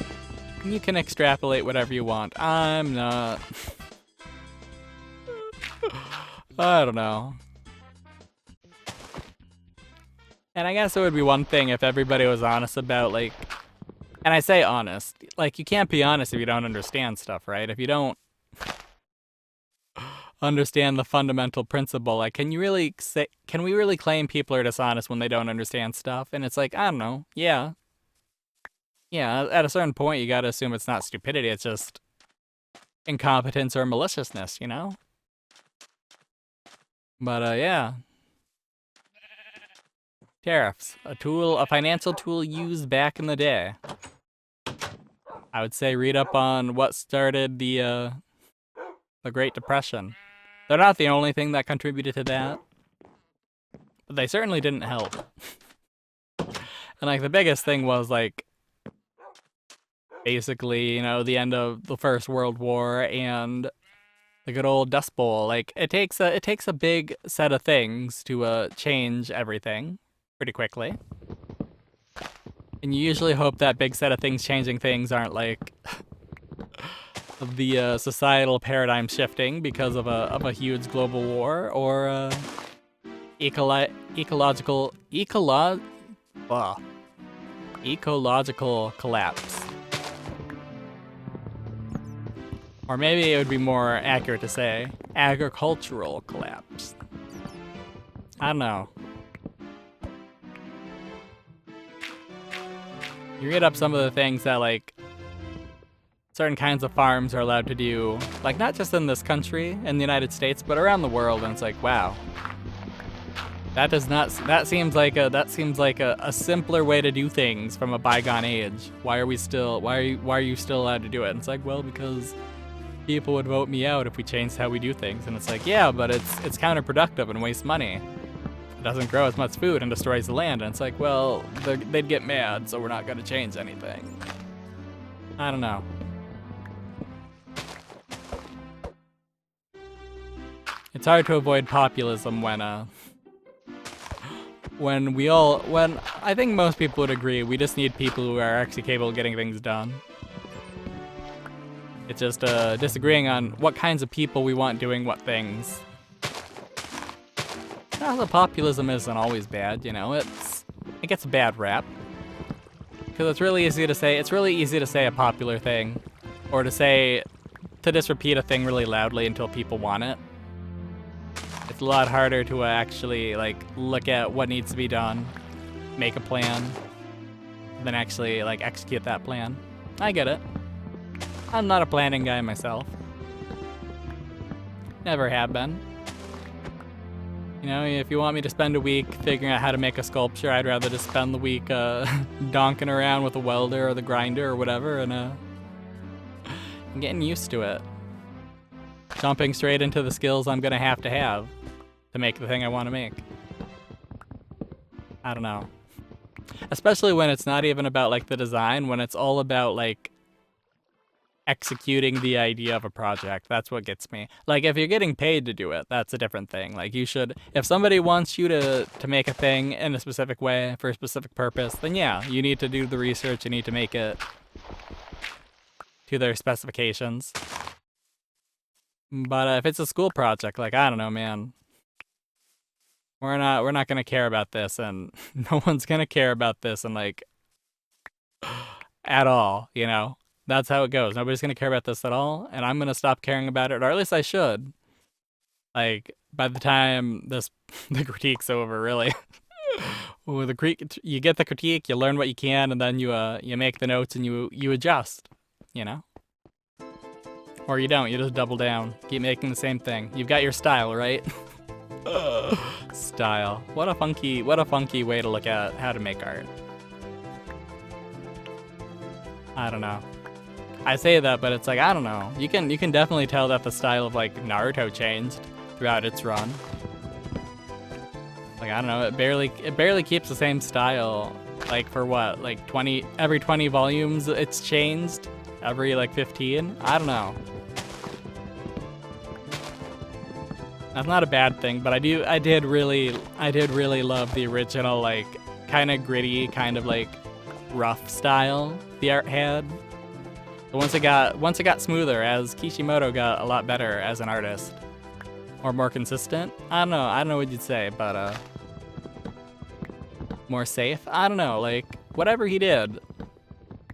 You can extrapolate whatever you want. I'm not. I don't know. And I guess it would be one thing if everybody was honest about, like... And I say honest. Like, you can't be honest if you don't understand stuff, right? If you don't understand the fundamental principle, like, can we really claim people are dishonest when they don't understand stuff? And it's like, I don't know. Yeah. Yeah, at a certain point, you gotta assume it's not stupidity, it's just incompetence or maliciousness, you know? But, yeah. Tariffs. A financial tool used back in the day. I would say read up on what started the Great Depression. They're not the only thing that contributed to that. But they certainly didn't help. And, like, the biggest thing was, like, basically, you know, the end of the First World War and the good old Dust Bowl. Like, it takes a big set of things to change everything pretty quickly. And you usually hope that big set of things changing things aren't like the societal paradigm shifting because of a huge global war or ecological collapse. Or maybe it would be more accurate to say agricultural collapse. I don't know. You read up some of the things that, like, certain kinds of farms are allowed to do, like, not just in this country, in the United States, but around the world, and it's like, wow. That seems like a simpler way to do things from a bygone age. Why are you still allowed to do it? And it's like, well, because people would vote me out if we changed how we do things. And it's like, yeah, but it's counterproductive and wastes money. It doesn't grow as much food and destroys the land. And it's like, well, they'd get mad, so we're not gonna change anything. I don't know. It's hard to avoid populism when I think most people would agree we just need people who are actually capable of getting things done. It's just disagreeing on what kinds of people we want doing what things. Well, the populism isn't always bad, you know. It gets a bad rap because it's really easy to say a popular thing, or to just repeat a thing really loudly until people want it. It's a lot harder to actually, like, look at what needs to be done, make a plan, than actually, like, execute that plan. I get it. I'm not a planning guy myself. Never have been. You know, if you want me to spend a week figuring out how to make a sculpture, I'd rather just spend the week donking around with a welder or the grinder or whatever, and getting used to it. Jumping straight into the skills I'm gonna have to make the thing I want to make. I don't know. Especially when it's not even about, like, the design, when it's all about, like, executing the idea of a project. That's what gets me. Like, if you're getting paid to do it, that's a different thing. Like, you should, if somebody wants you to make a thing in a specific way for a specific purpose, then yeah, you need to do the research, you need to make it to their specifications. But if it's a school project, like, I don't know, man. We're not gonna care about this, and no one's gonna care about this, and, like, at all, you know? That's how it goes. Nobody's gonna care about this at all, and I'm gonna stop caring about it, or at least I should. Like, by the time the critique's over, really. You get the critique, you learn what you can, and then you make the notes and you adjust, you know? Or you don't, you just double down. Keep making the same thing. You've got your style, right? Style. What a funky way to look at how to make art. I don't know. I say that, but it's like, I don't know. You can definitely tell that the style of, like, Naruto changed throughout its run. Like, I don't know, it barely keeps the same style. Like, for what? Like, every 20 volumes it's changed? Every, like, 15? I don't know. That's not a bad thing, but I did really love the original, like, kind of gritty, kind of, like, rough style the art had. But once it got smoother, as Kishimoto got a lot better as an artist, or more consistent. I don't know what you'd say, but more safe. I don't know, like, whatever he did.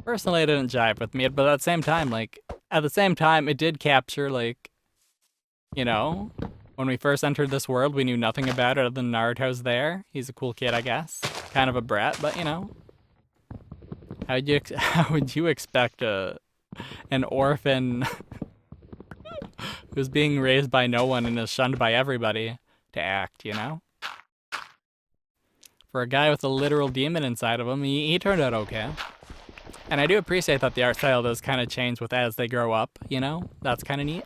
Personally, it didn't jive with me, but at the same time, it did capture, like, you know. When we first entered this world, we knew nothing about it other than Naruto's there. He's a cool kid, I guess. Kind of a brat, but, you know. How would you expect an orphan who's being raised by no one and is shunned by everybody to act, you know? For a guy with a literal demon inside of him, he turned out okay. And I do appreciate that the art style does kind of change as they grow up, you know? That's kind of neat.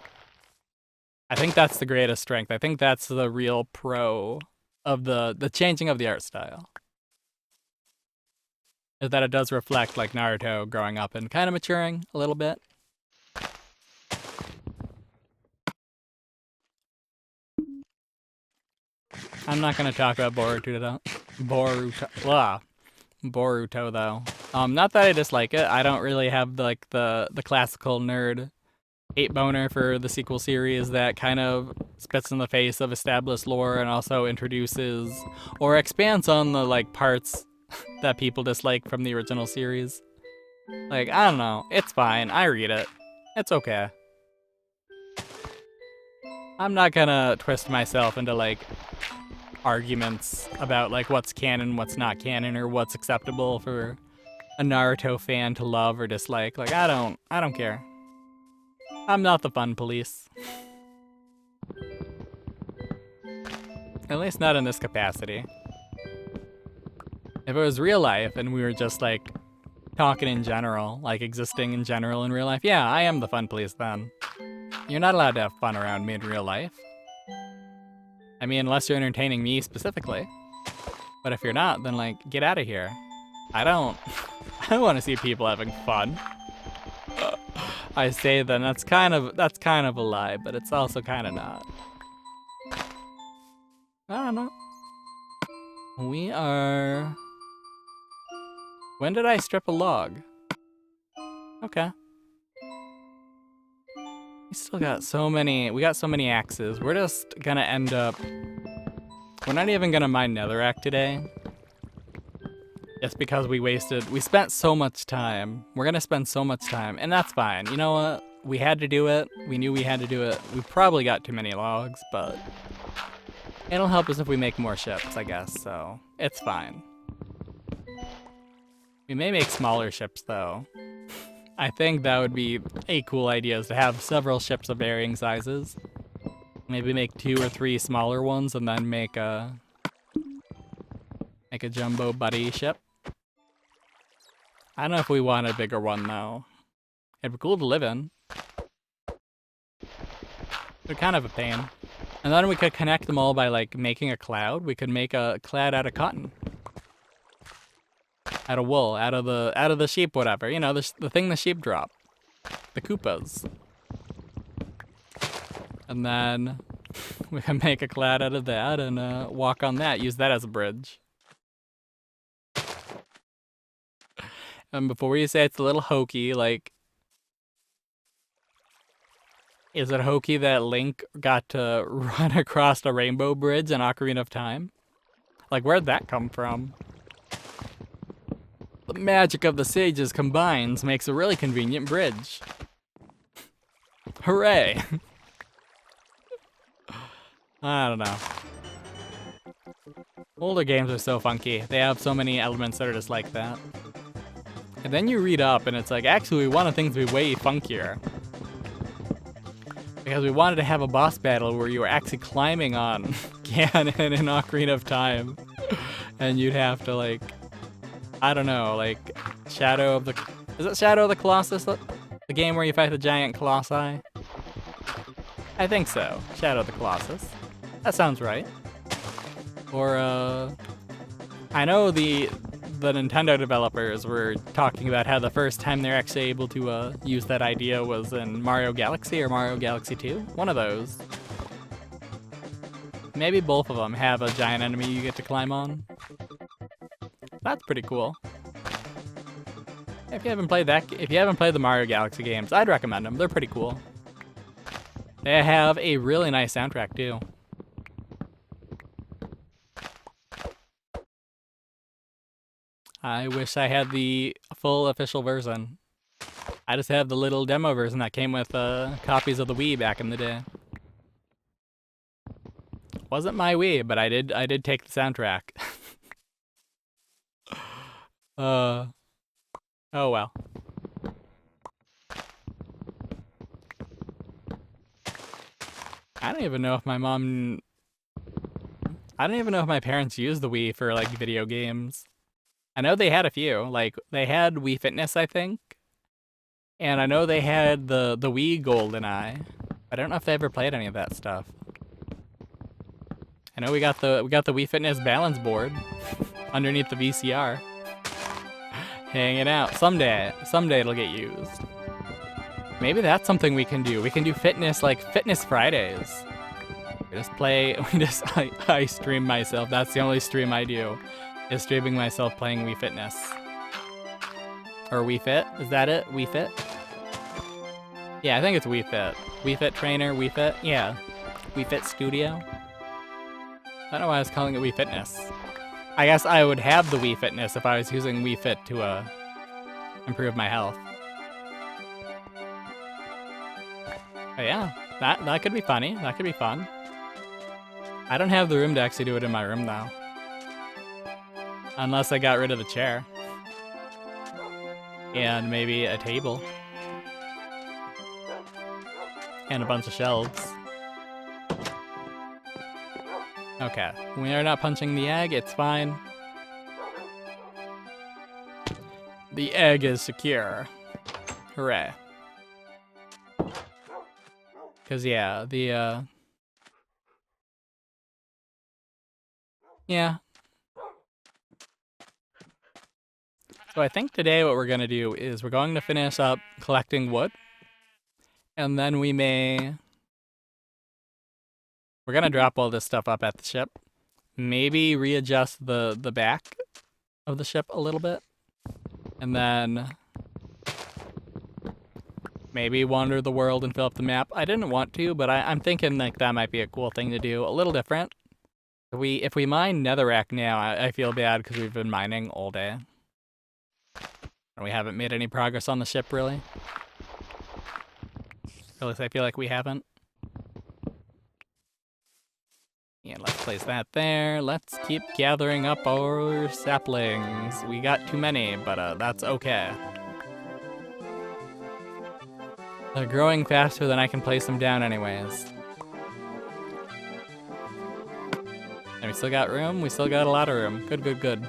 I think that's the greatest strength. I think that's the real pro of the changing of the art style. Is that it does reflect, like, Naruto growing up and kind of maturing a little bit. I'm not going to talk about Boruto though. Not that I dislike it. I don't really have, the classical nerd hate boner for the sequel series that kind of spits in the face of established lore and also introduces or expands on the, like, parts that people dislike from the original series. Like, I don't know. It's fine. I read it. It's okay. I'm not gonna twist myself into like arguments about like what's canon, what's not canon, or what's acceptable for a Naruto fan to love or dislike. Like I don't care. I'm not the fun police. At least not in this capacity. If it was real life and we were just like talking in general, like existing in general in real life, yeah, I am the fun police then. You're not allowed to have fun around me in real life. I mean, unless you're entertaining me specifically. But if you're not, then like, get out of here. I don't want to see people having fun. I say then that's kind of a lie, but it's also kind of not. I don't know. We are... When did I strip a log? Okay. We still got so many, we got so many axes. We're just gonna end up... We're not even gonna mine netherrack today. Just because we spent so much time. We're gonna spend so much time, and that's fine. You know what? We had to do it. We knew we had to do it. We probably got too many logs, but it'll help us if we make more ships, I guess, so it's fine. We may make smaller ships, though. I think that would be a cool idea, is to have several ships of varying sizes. Maybe make 2 or 3 smaller ones, and then make a jumbo buddy ship. I don't know if we want a bigger one, though. It'd be cool to live in. They're kind of a pain. And then we could connect them all by, like, making a cloud. We could make a cloud out of cotton. Out of wool, out of the sheep, whatever. You know, the thing the sheep drop. The Koopas. And then we can make a cloud out of that and walk on that. Use that as a bridge. And before you say it's a little hokey, like... Is it hokey that Link got to run across a rainbow bridge in Ocarina of Time? Like, where'd that come from? The magic of the sages combines makes a really convenient bridge. Hooray! I don't know. Older games are so funky. They have so many elements that are just like that. And then you read up and it's like, actually we wanted things to be way funkier. Because we wanted to have a boss battle where you were actually climbing on Ganon in Ocarina of Time. And you'd have to like... I don't know, like, Shadow of the... Is it Shadow of the Colossus? The game where you fight the giant colossi? I think so. Shadow of the Colossus. That sounds right. Or, I know the Nintendo developers were talking about how the first time they're actually able to use that idea was in Mario Galaxy or Mario Galaxy 2. One of those. Maybe both of them have a giant enemy you get to climb on. That's pretty cool. If you haven't played the Mario Galaxy games, I'd recommend them. They're pretty cool. They have a really nice soundtrack too. I wish I had the full official version. I just have the little demo version that came with copies of the Wii back in the day. Wasn't my Wii, but I did take the soundtrack. Oh well. I don't even know if my parents used the Wii for like video games. I know they had a few. Like they had Wii Fitness, I think. And I know they had the Wii GoldenEye. I don't know if they ever played any of that stuff. I know we got the Wii Fitness balance board underneath the VCR. Hanging out. Someday it'll get used. Maybe that's something we can do. We can do fitness, like Fitness Fridays. I stream myself. That's the only stream I do, is streaming myself playing Wii Fitness. Or Wii Fit? Is that it? Wii Fit? Yeah, I think it's Wii Fit. Wii Fit Trainer, Wii Fit? Yeah. Wii Fit Studio? I don't know why I was calling it Wii Fitness. I guess I would have the Wii Fitness if I was using Wii Fit to improve my health. But yeah. That could be funny. That could be fun. I don't have the room to actually do it in my room though. Unless I got rid of the chair. And maybe a table. And a bunch of shelves. Okay, we are not punching the egg, it's fine. The egg is secure. Hooray. Cause yeah, yeah. So I think today what we're gonna do is we're going to finish up collecting wood. And then we're gonna drop all this stuff up at the ship. Maybe readjust the back of the ship a little bit. And then maybe wander the world and fill up the map. I didn't want to, but I'm thinking like that might be a cool thing to do. A little different. If we mine netherrack now, I feel bad because we've been mining all day. And we haven't made any progress on the ship, really. At least I feel like we haven't. Yeah, let's place that there. Let's keep gathering up our saplings. We got too many, but that's okay. They're growing faster than I can place them down anyways. And we still got room? We still got a lot of room. Good, good, good.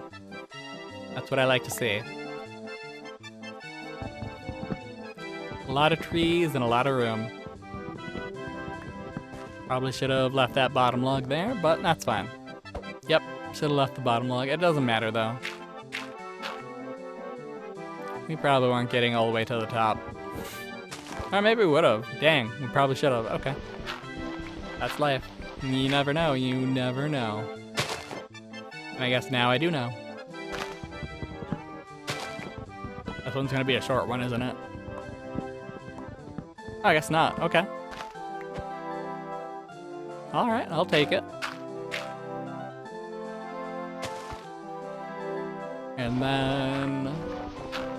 That's what I like to see. A lot of trees and a lot of room. Probably should have left that bottom log there, but that's fine. Yep, should have left the bottom log. It doesn't matter though. We probably weren't getting all the way to the top. Or maybe we would have. Dang, we probably should have. Okay. That's life. You never know. You never know. And I guess now I do know. This one's gonna be a short one, isn't it? Oh, I guess not. Okay. Alright, I'll take it. And then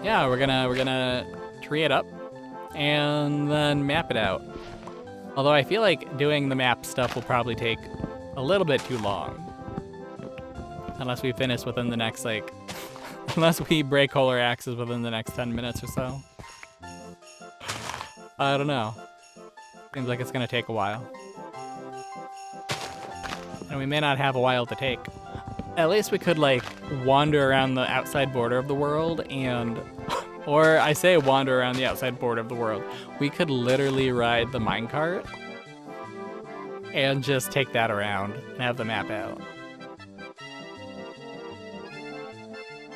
yeah, we're gonna tree it up and then map it out. Although I feel like doing the map stuff will probably take a little bit too long. Unless we finish within the next unless we break Polar Axes within the next 10 minutes or so. I don't know. Seems like it's gonna take a while. And we may not have a while to take. At least we could wander around the outside border of the world and, or I say wander around the outside border of the world. We could literally ride the minecart and just take that around and have the map out.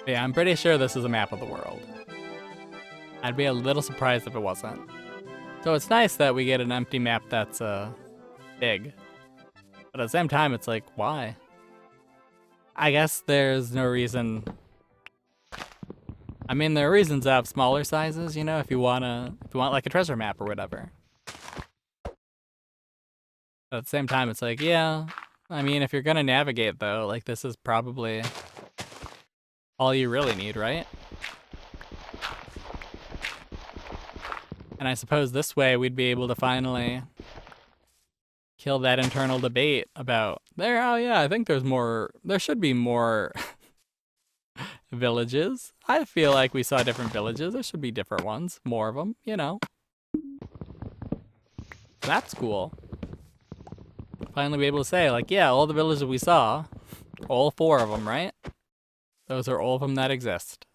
But yeah, I'm pretty sure this is a map of the world. I'd be a little surprised if it wasn't. So it's nice that we get an empty map that's big. But at the same time, it's like, why? I guess there's no reason. I mean, there are reasons to have smaller sizes, you know, if you want like a treasure map or whatever. But at the same time, it's like, yeah. I mean, if you're gonna navigate though, this is probably all you really need, right? And I suppose this way we'd be able to finally kill that internal debate about oh yeah, I think there should be more villages. I feel like we saw different villages. There should be different ones, more of them, you know. That's cool. Finally be able to say yeah, all the villages we saw, all 4 of them, right? Those are all of them that exist.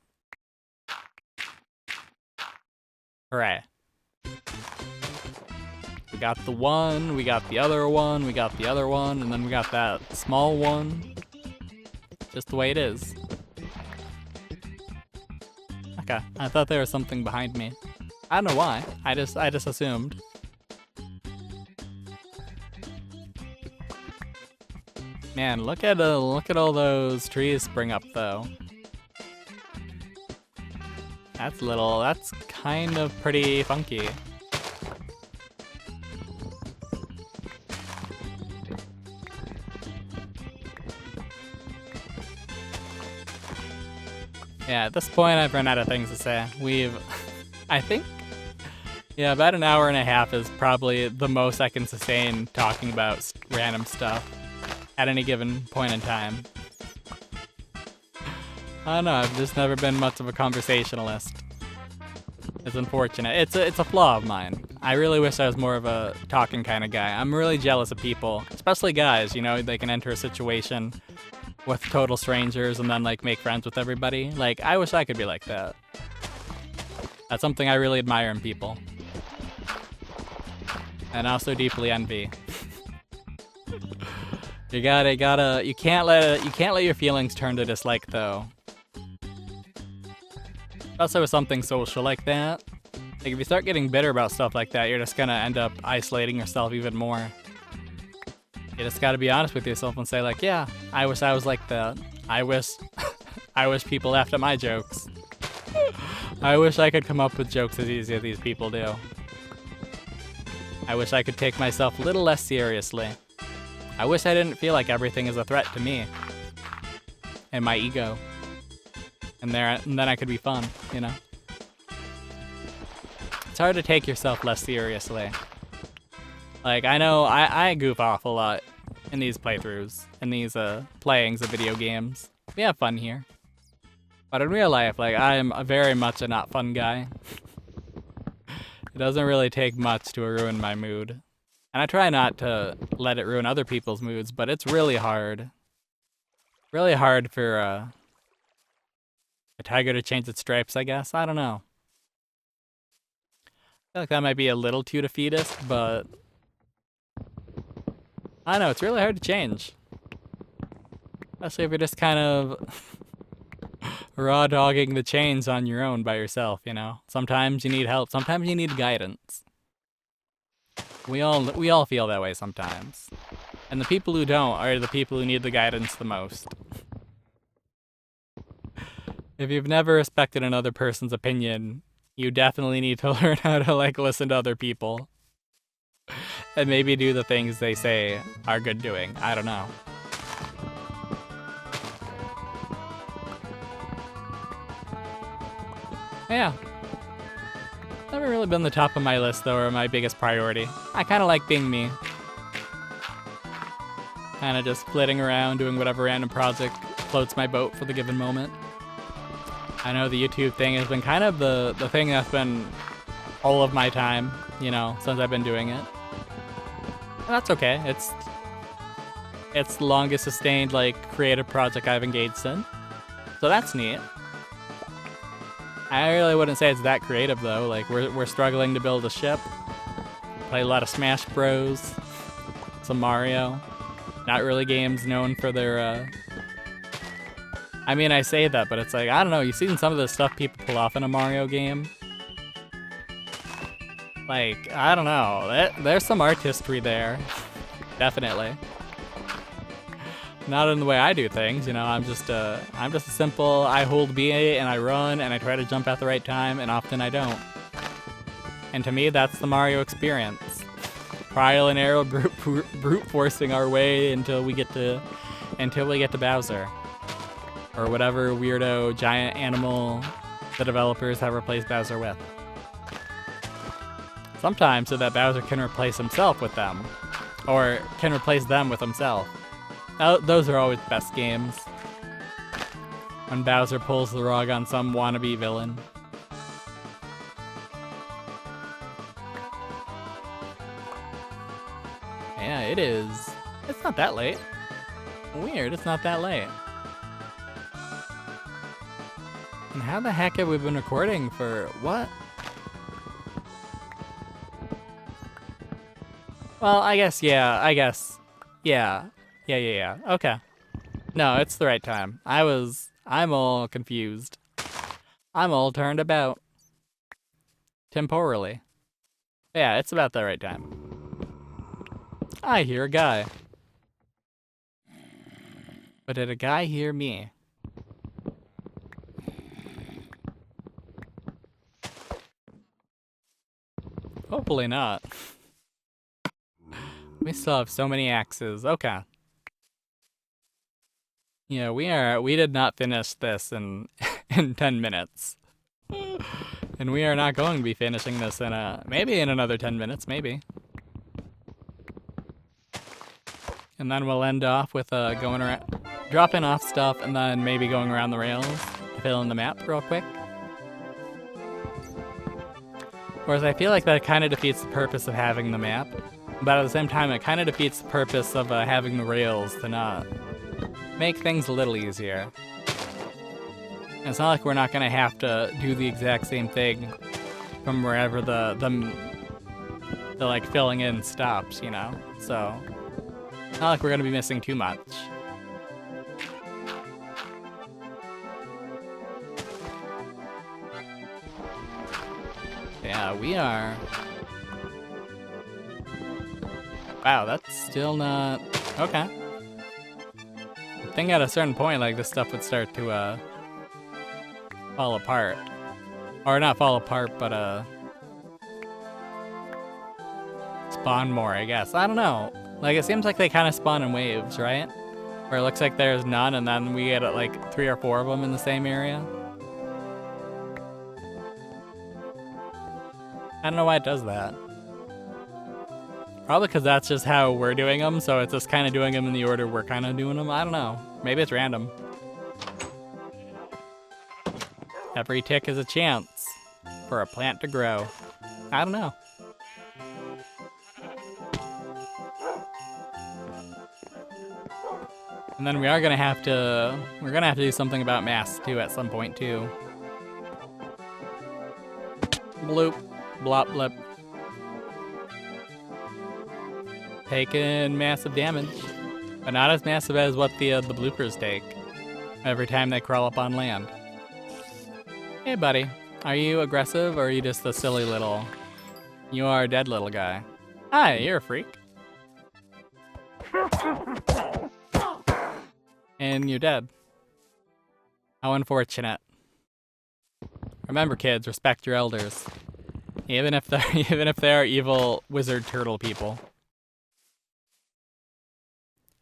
Hooray. We got the one, we got the other one, we got the other one, and then we got that small one. Just the way it is. Okay, I thought there was something behind me. I don't know why. I just assumed. Man, look at all those trees spring up though. That's kind of pretty funky. Yeah, at this point I've run out of things to say. I think Yeah, about an hour and a half is probably the most I can sustain talking about random stuff at any given point in time. I don't know, I've just never been much of a conversationalist. It's unfortunate. It's a flaw of mine. I really wish I was more of a talking kind of guy. I'm really jealous of people, especially guys, you know, they can enter a situation with total strangers and then like make friends with everybody. Like, I wish I could be like that. That's something I really admire in people. And also deeply envy. You can't let your feelings turn to dislike though. Also with something social like that. Like if you start getting bitter about stuff like that, you're just gonna end up isolating yourself even more. You just gotta be honest with yourself and say like, yeah, I wish I was like that. I wish people laughed at my jokes. I wish I could come up with jokes as easy as these people do. I wish I could take myself a little less seriously. I wish I didn't feel like everything is a threat to me. And my ego. And then I could be fun, you know? It's hard to take yourself less seriously. Like, I know I goof off a lot in these playthroughs, in these playings of video games. We have fun here. But in real life, like, I am very much a not fun guy. It doesn't really take much to ruin my mood. And I try not to let it ruin other people's moods, but it's really hard. Really hard for a tiger to change its stripes, I guess. I don't know. I feel like that might be a little too defeatist, but I don't know, it's really hard to change. Especially if you're just kind of raw dogging the chains on your own by yourself, you know? Sometimes you need help, sometimes you need guidance. We all feel that way sometimes. And the people who don't are the people who need the guidance the most. If you've never respected another person's opinion, you definitely need to learn how to like listen to other people. And maybe do the things they say are good doing. I don't know. Yeah. Never really been the top of my list though, or my biggest priority. I kinda like being me. Kinda just flitting around, doing whatever random project floats my boat for the given moment. I know the YouTube thing has been kind of the thing that's been all of my time, you know, since I've been doing it. And that's okay. It's the longest sustained, like, creative project I've engaged in. So that's neat. I really wouldn't say it's that creative though. Like we're struggling to build a ship. Play a lot of Smash Bros. Some Mario. Not really games known for their I mean, I say that, but it's like, I don't know, you've seen some of the stuff people pull off in a Mario game? Like, I don't know, there's some artistry there. Definitely. Not in the way I do things, you know, I'm just a simple, I hold B and I run and I try to jump at the right time and often I don't. And to me, that's the Mario experience. Trial and error, brute forcing our way until we get to Bowser. Or whatever weirdo giant animal the developers have replaced Bowser with. Sometimes so that Bowser can replace himself with them. Or can replace them with himself. Those are always the best games. When Bowser pulls the rug on some wannabe villain. Yeah, it is. It's not that late. Weird, it's not that late. And how the heck have we been recording for what? Well, I guess, yeah. Yeah. Okay. No, it's the right time. I'm all confused. I'm all turned about. Temporally. Yeah, it's about the right time. I hear a guy. But did a guy hear me? Hopefully not. We still have so many axes. Okay. Yeah, we did not finish this in in 10 minutes. And we are not going to be finishing this in maybe in another 10 minutes, maybe. And then we'll end off with going around, dropping off stuff, and then maybe going around the rails to fill in the map real quick. Whereas I feel like that kind of defeats the purpose of having the map, but at the same time it kind of defeats the purpose of having the rails to not make things a little easier. And it's not like we're not going to have to do the exact same thing from wherever the like filling in stops, you know? So, not like we're going to be missing too much. Yeah, we are. Wow, that's still not... Okay. I think at a certain point, like, this stuff would start to, fall apart. Or not fall apart, but, spawn more, I guess. I don't know. Like, it seems like they kind of spawn in waves, right? Where it looks like there's none, and then we get, like, 3 or 4 of them in the same area. I don't know why it does that. Probably because that's just how we're doing them, so it's just kind of doing them in the order we're kind of doing them. I don't know. Maybe it's random. Every tick is a chance for a plant to grow. I don't know. And then we're gonna have to do something about mass too at some point too. Bloop, blop, blip. Taking massive damage, but not as massive as what the bloopers take every time they crawl up on land. Hey buddy, are you aggressive or are you just a silly little... You are a dead little guy. Hi, you're a freak. And you're dead. How unfortunate. Remember kids, respect your elders. Even if they are evil wizard turtle people.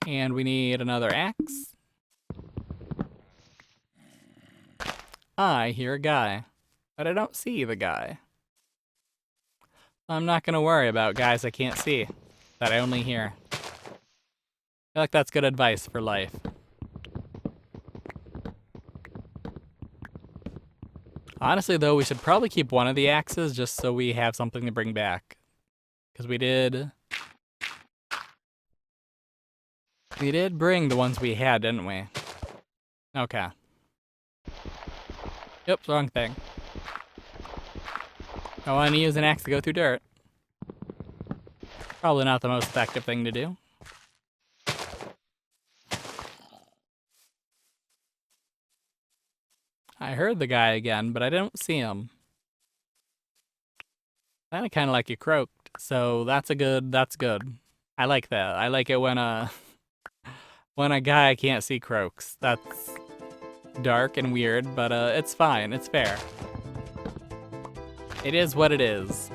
And we need another axe. I hear a guy, but I don't see the guy. I'm not gonna worry about guys I can't see, that I only hear. I feel like that's good advice for life. Honestly though, we should probably keep one of the axes just so we have something to bring back. Because we did bring the ones we had, didn't we? Okay. Oops, wrong thing. I want to use an axe to go through dirt. Probably not the most effective thing to do. I heard the guy again, but I don't see him. Sounded kind of like he croaked, so that's good. I like that. I like it when a guy I can't see croaks. That's dark and weird, but it's fine. It's fair. It is what it is.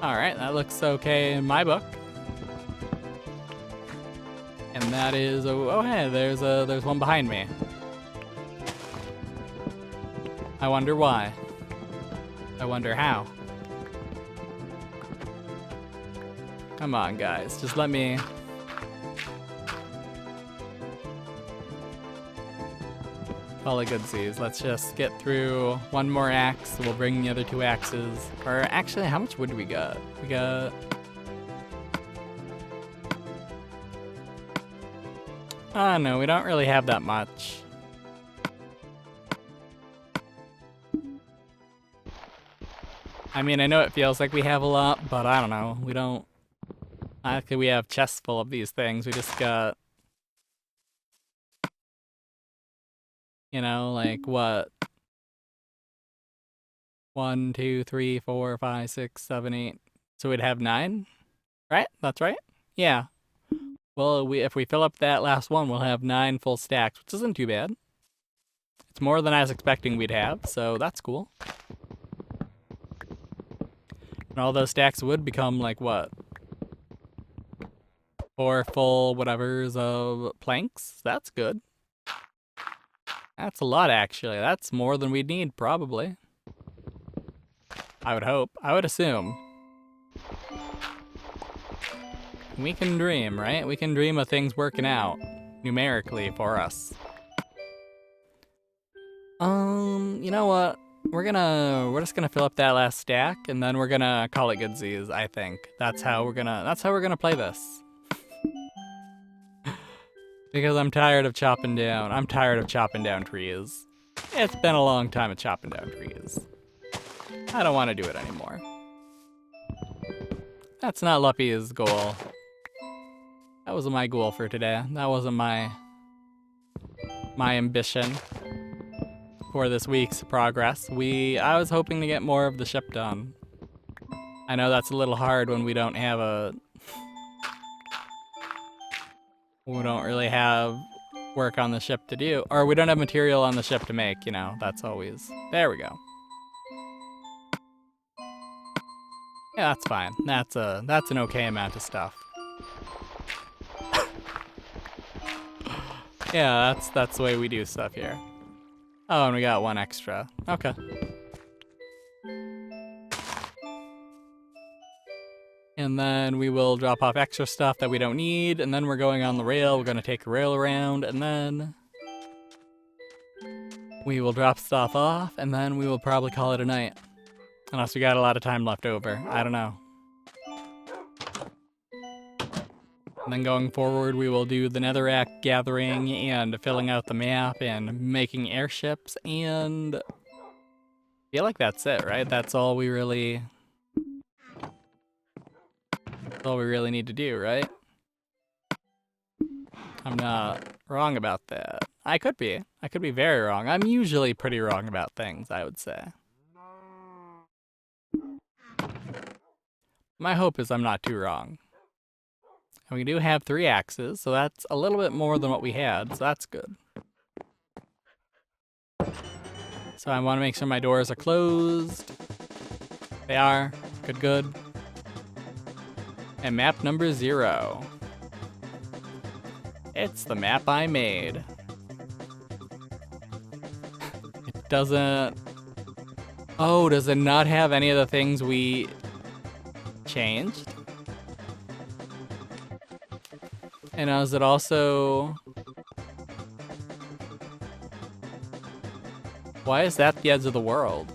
Alright, that looks okay in my book. And that is... Oh, hey, there's one behind me. I wonder why. I wonder how. Come on, guys. Just let me... All the goodsies. Let's just get through one more axe. We'll bring the other 2 axes. Or actually, how much wood do we got? We got... Oh, no, we don't really have that much. I mean, I know it feels like we have a lot, but I don't know. We don't... Not that we have chests full of these things. We just got... You know, like what? 1, 2, 3, 4, 5, 6, 7, 8. So we'd have 9? Right? That's right? Yeah. Well, if we fill up that last one, we'll have 9 full stacks, which isn't too bad. It's more than I was expecting we'd have, so that's cool. And all those stacks would become like what? 4 4 full whatevers of planks. That's good. That's a lot, actually. That's more than we'd need, probably. I would hope. I would assume. We can dream, right? We can dream of things working out numerically for us. You know what? We're just gonna fill up that last stack, and then we're gonna call it goodsies, I think. That's how we're gonna play this. Because I'm tired of chopping down trees. It's been a long time of chopping down trees. I don't want to do it anymore. That's not Luppi's goal. That wasn't my goal for today. That wasn't my ambition for this week's progress. I was hoping to get more of the ship done. I know that's a little hard when we don't really have work on the ship to do, or we don't have material on the ship to make, you know. That's always... There we go. Yeah, that's fine. That's an okay amount of stuff. Yeah, that's the way we do stuff here. Oh, and we got 1 extra. Okay. And then we will drop off extra stuff that we don't need, and then we're going on the rail. We're gonna take a rail around, and then we will drop stuff off, and then we will probably call it a night. Unless we got a lot of time left over. I don't know. And then going forward, we will do the netherrack gathering and filling out the map and making airships, and I feel like that's it, right? That's all we really need to do, right? I'm not wrong about that. I could be very wrong. I'm usually pretty wrong about things, I would say. My hope is I'm not too wrong. And we do have 3 axes, so that's a little bit more than what we had, so that's good. So I want to make sure my doors are closed. They are. Good, good. And map number 0. It's the map I made. It doesn't... Oh, does it not have any of the things we changed? And is it also... Why is that the edge of the world?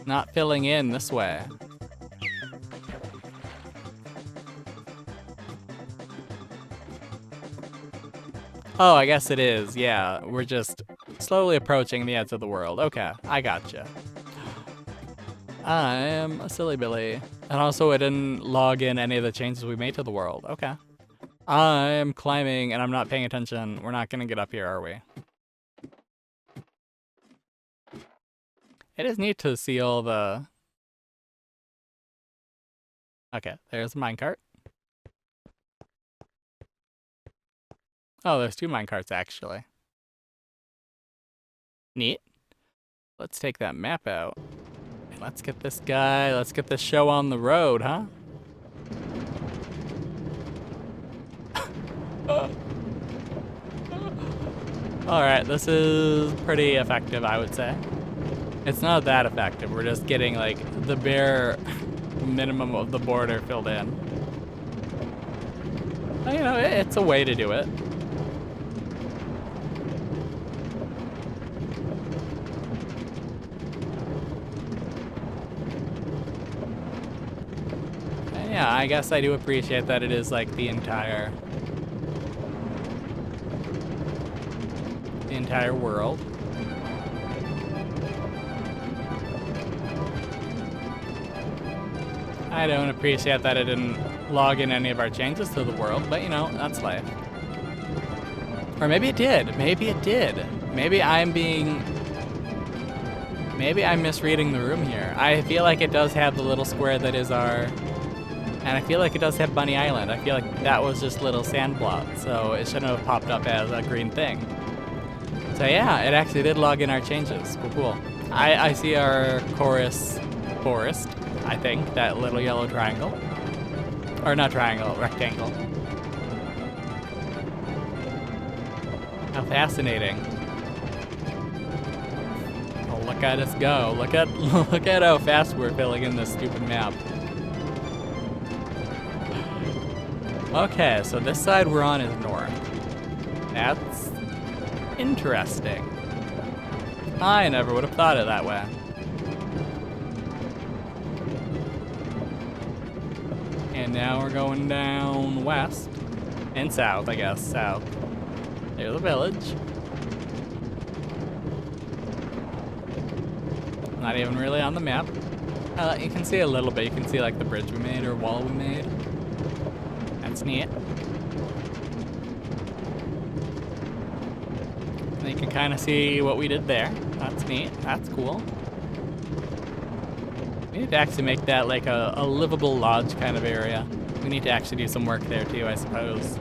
Not filling in this way. Oh, I guess it is. Yeah, we're just slowly approaching the edge of the world. Okay, I gotcha. I am a silly Billy. And also, it didn't log in any of the changes we made to the world. Okay. I'm climbing and I'm not paying attention. We're not gonna get up here, are we? It is neat to see all the... Okay, there's a minecart. Oh, there's 2 minecarts, actually. Neat. Let's take that map out. And let's get this guy, let's get this show on the road, huh? Alright, this is pretty effective, I would say. It's not that effective. We're just getting, like, the bare minimum of the border filled in. But, you know, it's a way to do it. And yeah, I guess I do appreciate that it is, like, the entire world. I don't appreciate that it didn't log in any of our changes to the world, but you know, that's life. Or maybe it did. Maybe it did. Maybe I'm misreading the room here. I feel like it does have the little square that is our... And I feel like it does have Bunny Island. I feel like that was just little sand plot, so it shouldn't have popped up as a green thing. So yeah, it actually did log in our changes. Cool, cool. I see our chorus forest. I think, that little yellow triangle. Or not triangle, rectangle. How fascinating. Oh, look at us go. Look at look at how fast we're filling in this stupid map. Okay, so this side we're on is north. That's interesting. I never would have thought it that way. And now we're going down west. And south, I guess. South. There's the village. Not even really on the map. You can see a little bit. You can see like the bridge we made or wall we made. That's neat. And you can kind of see what we did there. That's neat. That's cool. We need to actually make that like a livable lodge kind of area. We need to actually do some work there too, I suppose.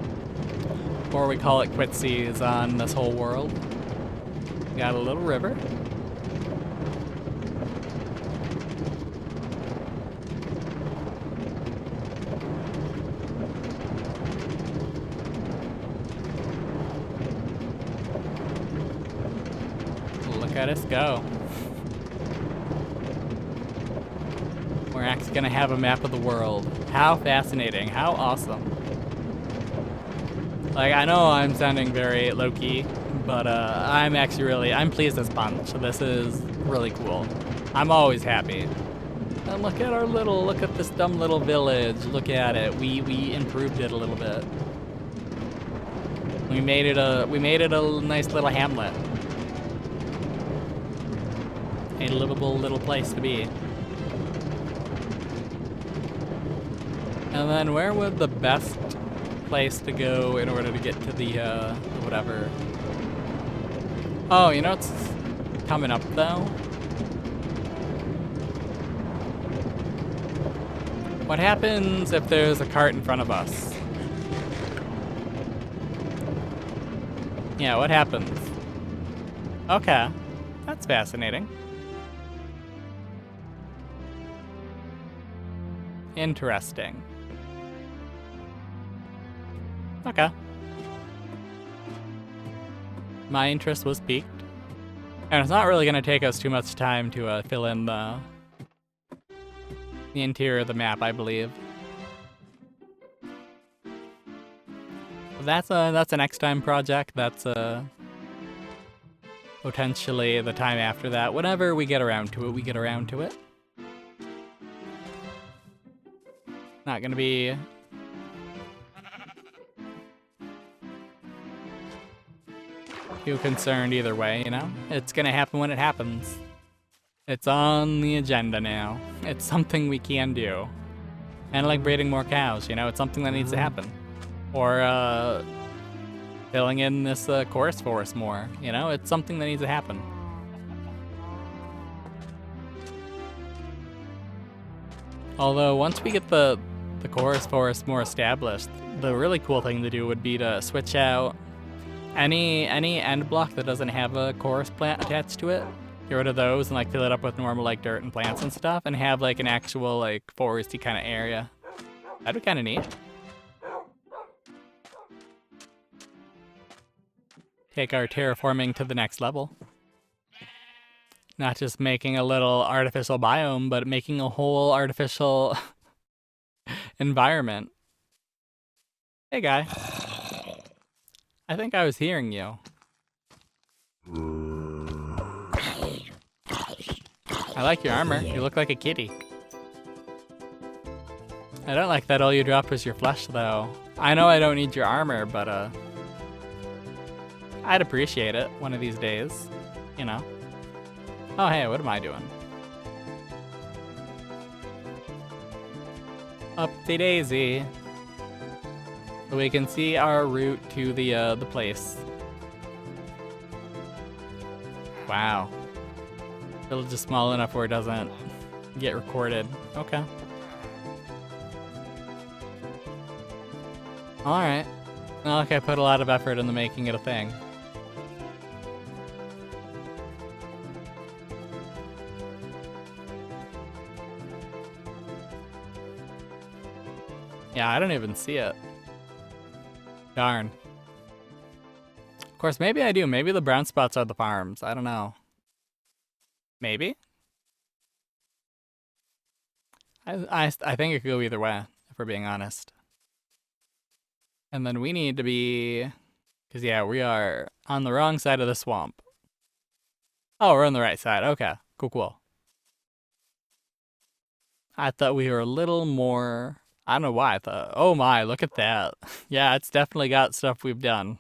Or we call it quitsies on this whole world. We got a little river. Look at us go. We're actually gonna have a map of the world. How fascinating, how awesome. Like, I know I'm sounding very low-key, but I'm pleased as punch. This is really cool. I'm always happy. And look at this dumb little village. Look at it. We improved it a little bit. We made it a nice little hamlet. A livable little place to be. And then where would the best place to go in order to get to the whatever? Oh, you know what's coming up though? What happens if there's a cart in front of us? Yeah, what happens? Okay, that's fascinating. Interesting. Okay. My interest was piqued. And it's not really going to take us too much time to fill in the interior of the map, I believe. That's a next time project. That's potentially the time after that. Whenever we get around to it, we get around to it. Not going to be too concerned either way, you know? It's gonna happen when it happens. It's on the agenda now. It's something we can do. And like breeding more cows, you know? It's something that needs to happen. Or, filling in this chorus forest more, you know? It's something that needs to happen. Although, once we get the chorus forest more established, the really cool thing to do would be to switch out any end block that doesn't have a chorus plant attached to it. Get rid of those and like fill it up with normal like dirt and plants and stuff, and have like an actual like foresty kind of area. That'd be kind of neat. Take our terraforming to the next level. Not just making a little artificial biome, but making a whole artificial environment. Hey guy. I think I was hearing you. I like your armor. You look like a kitty. I don't like that all you dropped was your flesh, though. I know I don't need your armor, but, I'd appreciate it one of these days. You know. Oh, hey, what am I doing? Upsy daisy. So we can see our route to the place. Wow. Village is small enough where it doesn't get recorded. Okay. Alright. Not like I put a lot of effort into making it a thing. Yeah, I don't even see it. Darn. Of course, maybe I do. Maybe the brown spots are the farms. I don't know. Maybe? I think it could go either way, if we're being honest. And then we need to be... Because, yeah, we are on the wrong side of the swamp. Oh, we're on the right side. Okay. Cool, cool. I thought we were a little more... I don't know why I thought... Oh my, look at that. Yeah, it's definitely got stuff we've done.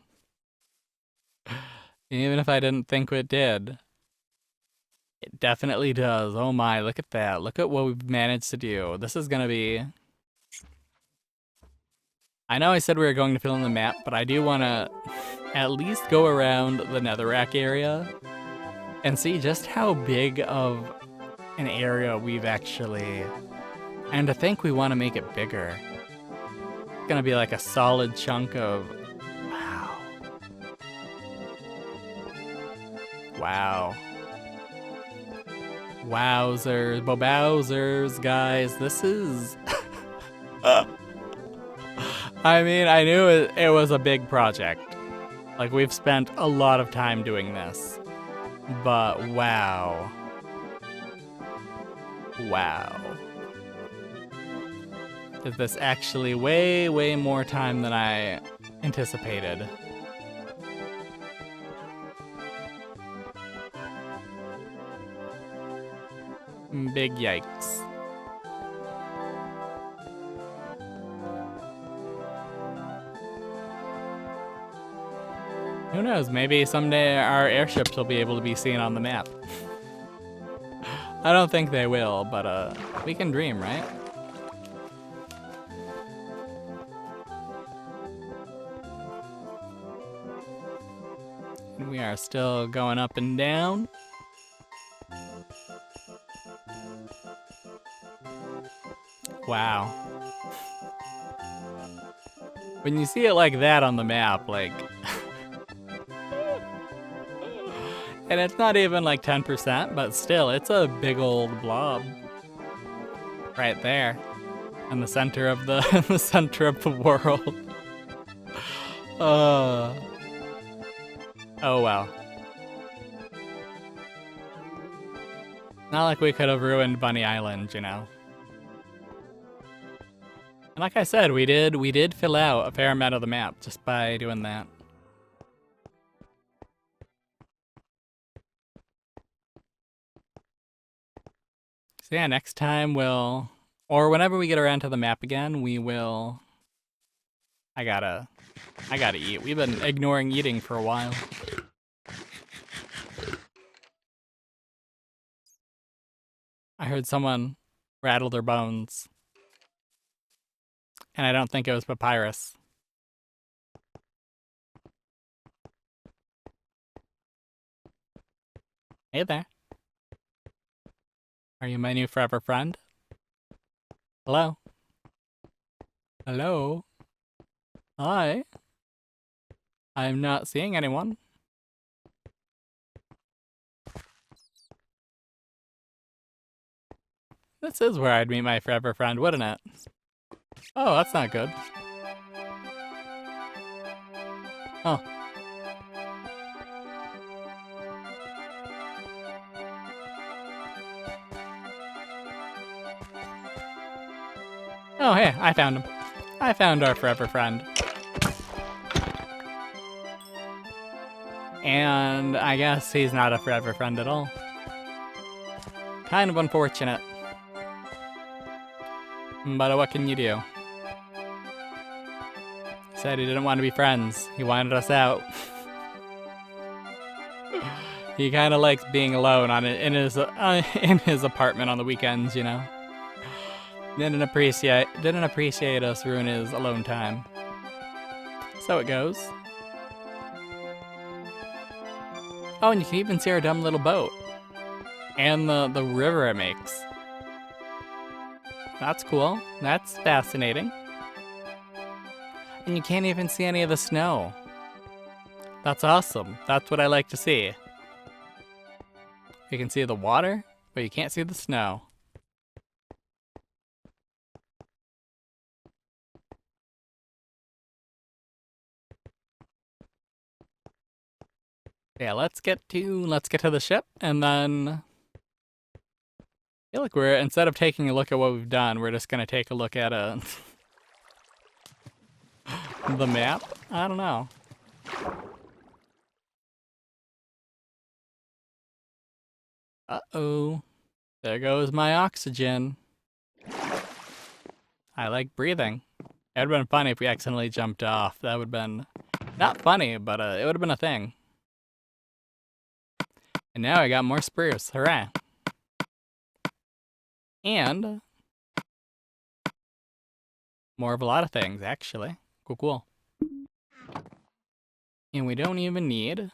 Even if I didn't think it did. It definitely does. Oh my, look at that. Look at what we've managed to do. This is gonna be... I know I said we were going to fill in the map, but I do want to at least go around the netherrack area and see just how big of an area we've actually... And to think we want to make it bigger. It's gonna be like a solid chunk of... Wow. Wow. Wowzers, bobowzers, guys. This is... I mean, I knew it was a big project. Like, we've spent a lot of time doing this. But wow. Wow. Is this actually way, way more time than I anticipated? Big yikes. Who knows, maybe someday our airships will be able to be seen on the map. I don't think they will, but we can dream, right? And we are still going up and down. Wow. When you see it like that on the map, like... And it's not even like 10%, but still, it's a big old blob. Right there. In the center of the the center of the world. Oh well. Not like we could have ruined Bunny Island, you know. And like I said, we did fill out a fair amount of the map just by doing that. So yeah, next time we'll... Or whenever we get around to the map again, we will... I gotta eat. We've been ignoring eating for a while. I heard someone rattle their bones. And I don't think it was Papyrus. Hey there. Are you my new forever friend? Hello? Hello? Hi? I'm not seeing anyone. This is where I'd meet my forever friend, wouldn't it? Oh, that's not good. Oh. Oh, hey, I found him. I found our forever friend. And I guess he's not a forever friend at all. Kind of unfortunate. But what can you do? He said he didn't want to be friends. He wanted us out. He kind of likes being alone in his apartment on the weekends, you know. Didn't appreciate us ruin his alone time. So it goes. Oh, and you can even see our dumb little boat. And the river it makes. That's cool. That's fascinating. And you can't even see any of the snow. That's awesome. That's what I like to see. You can see the water, but you can't see the snow. Yeah, let's get to the ship, and then I feel like we're, instead of taking a look at what we've done, we're just gonna take a look at the map. I don't know. Uh-oh. There goes my oxygen. I like breathing. It would have been funny if we accidentally jumped off. That would have been not funny, but it would have been a thing. And now I got more spruce. Hooray. And more of a lot of things, actually. Cool, cool. And we don't even need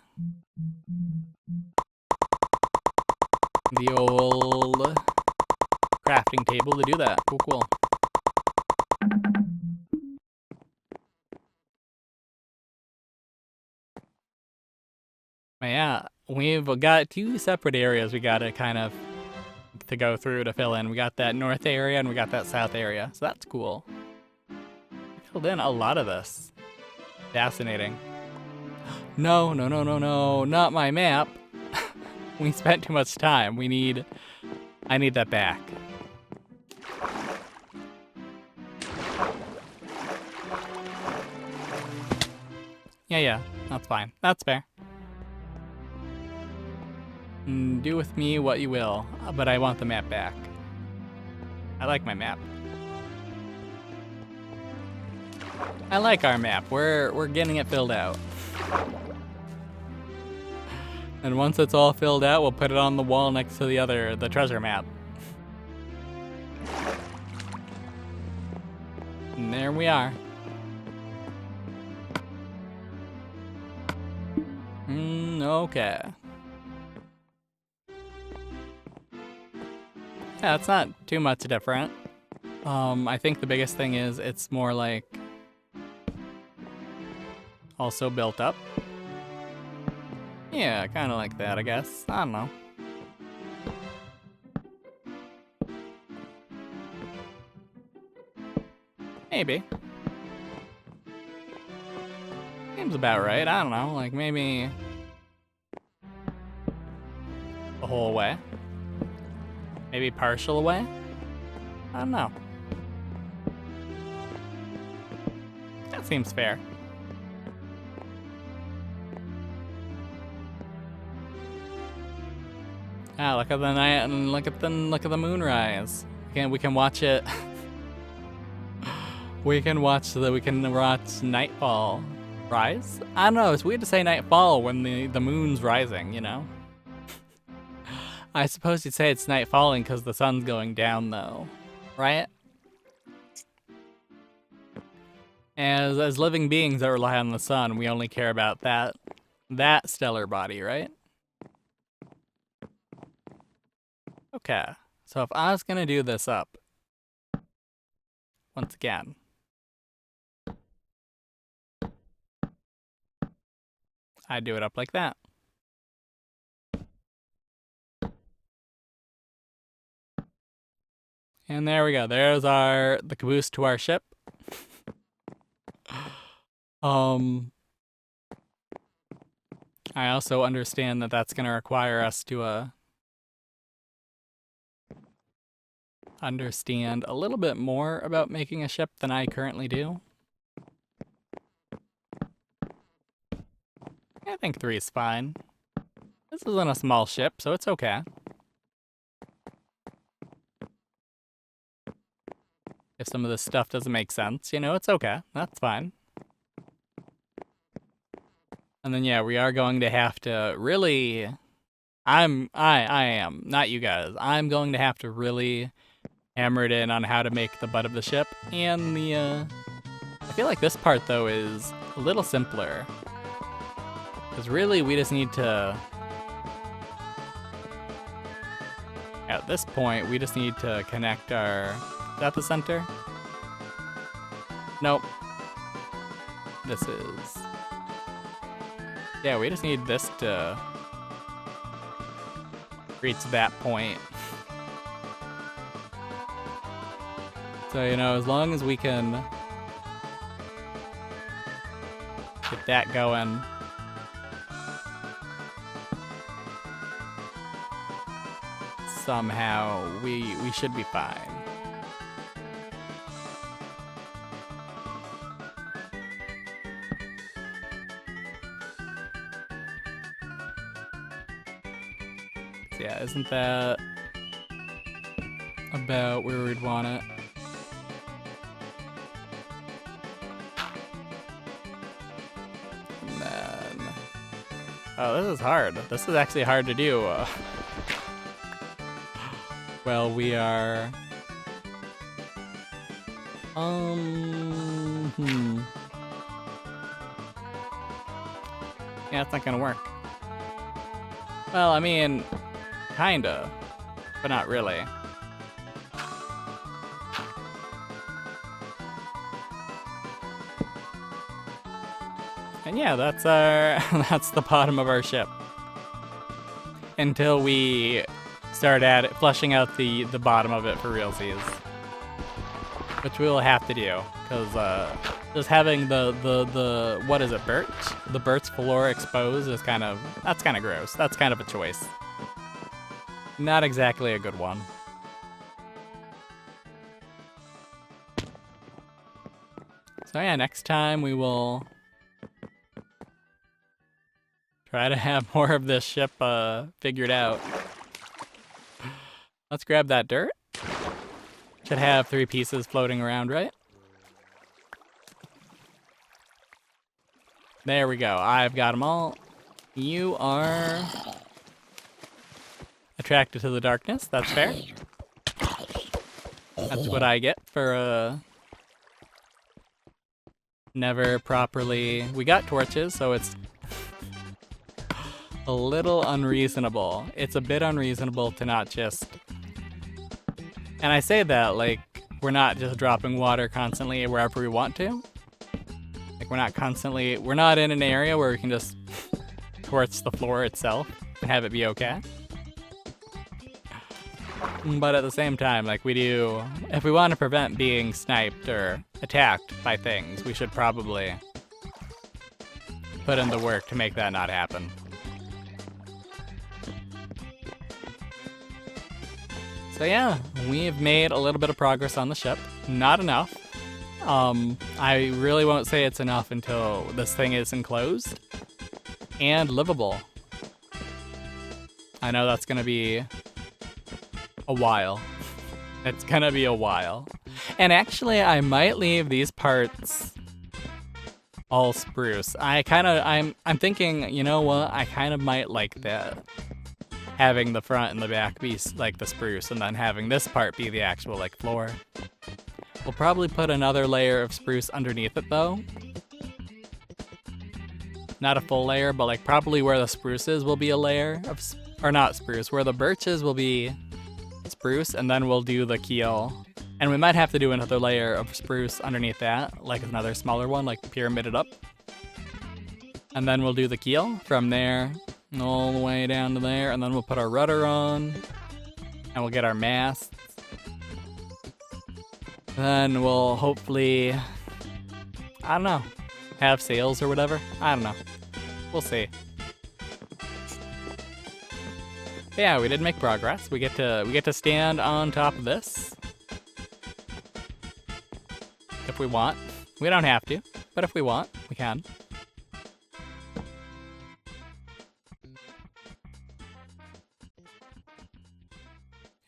the old crafting table to do that. Cool, cool. But yeah, we've got two separate areas we gotta kind of to go through to fill in. We got that north area and we got that south area, so that's cool. We filled in a lot of this. Fascinating. No, no, no, no, no, not my map. We spent too much time. I need that back. Yeah, that's fine. That's fair. Do with me what you will, but I want the map back. I like my map. I like our map. We're getting it filled out. And once it's all filled out, we'll put it on the wall next to the treasure map. And there we are. Okay. Yeah, it's not too much different. I think the biggest thing is it's more like also built up. Yeah, kind of like that, I guess. I don't know. Maybe. Seems about right. I don't know. Like maybe the whole way. Maybe partial way? I don't know. That seems fair. Ah, look at the night and look at the moonrise. We can watch it. we can watch nightfall rise. I don't know. It's weird to say nightfall when the moon's rising. You know. I suppose you'd say it's night falling because the sun's going down, though, right? As living beings that rely on the sun, we only care about that stellar body, right? Okay, so if I was gonna do this up, once again, I'd do it up like that. And there we go. There's the caboose to our ship. I also understand that that's gonna require us to understand a little bit more about making a ship than I currently do. I think 3 is fine. This isn't a small ship, so it's okay. If some of this stuff doesn't make sense, you know, it's okay. That's fine. And then yeah, we are going to have to really I am, not you guys. I'm going to have to really hammer it in on how to make the butt of the ship. And I feel like this part though is a little simpler. Because really we just need to, at this point, we just need to connect our, is that the center? Nope. This is, yeah, we just need this to reach that point. So, you know, as long as we can get that going, somehow we should be fine. So yeah, isn't that about where we'd want it? And then... Oh, this is hard. This is actually hard to do. Well, we are... Yeah, it's not gonna work. Well, I mean, kinda, but not really. And yeah, that's our that's the bottom of our ship. Until we start flushing out the bottom of it for realsies. Which we will have to do, because just having the what is it, birch? The birch floor exposed is that's kind of gross. That's kind of a choice. Not exactly a good one. So yeah, next time we will try to have more of this ship figured out. Let's grab that dirt. Should have 3 pieces floating around, right? There we go. I've got them all. You are attracted to the darkness. That's fair. That's what I get for never properly... We got torches, so it's a little unreasonable. It's a bit unreasonable to not just... And I say that like we're not just dropping water constantly wherever we want to. Like we're not in an area where we can just torch the floor itself and have it be okay. But at the same time, like we do, if we want to prevent being sniped or attacked by things, we should probably put in the work to make that not happen. So yeah, we've made a little bit of progress on the ship. Not enough. I really won't say it's enough until this thing is enclosed and livable. I know that's gonna be a while. It's gonna be a while. And actually, I might leave these parts all spruce. I'm thinking, you know what? I kind of might like that. Having the front and the back be like the spruce, and then having this part be the actual like floor. We'll probably put another layer of spruce underneath it though. Not a full layer, but like probably where the spruces will be a layer of, or not spruce, where the birches will be spruce, and then we'll do the keel. And we might have to do another layer of spruce underneath that, like another smaller one, like pyramided up. And then we'll do the keel from there all the way down to there, and then we'll put our rudder on, and we'll get our masts. Then we'll hopefully, I don't know, have sails or whatever. I don't know. We'll see. But yeah, we did make progress. We get to stand on top of this if we want. We don't have to, but if we want, we can.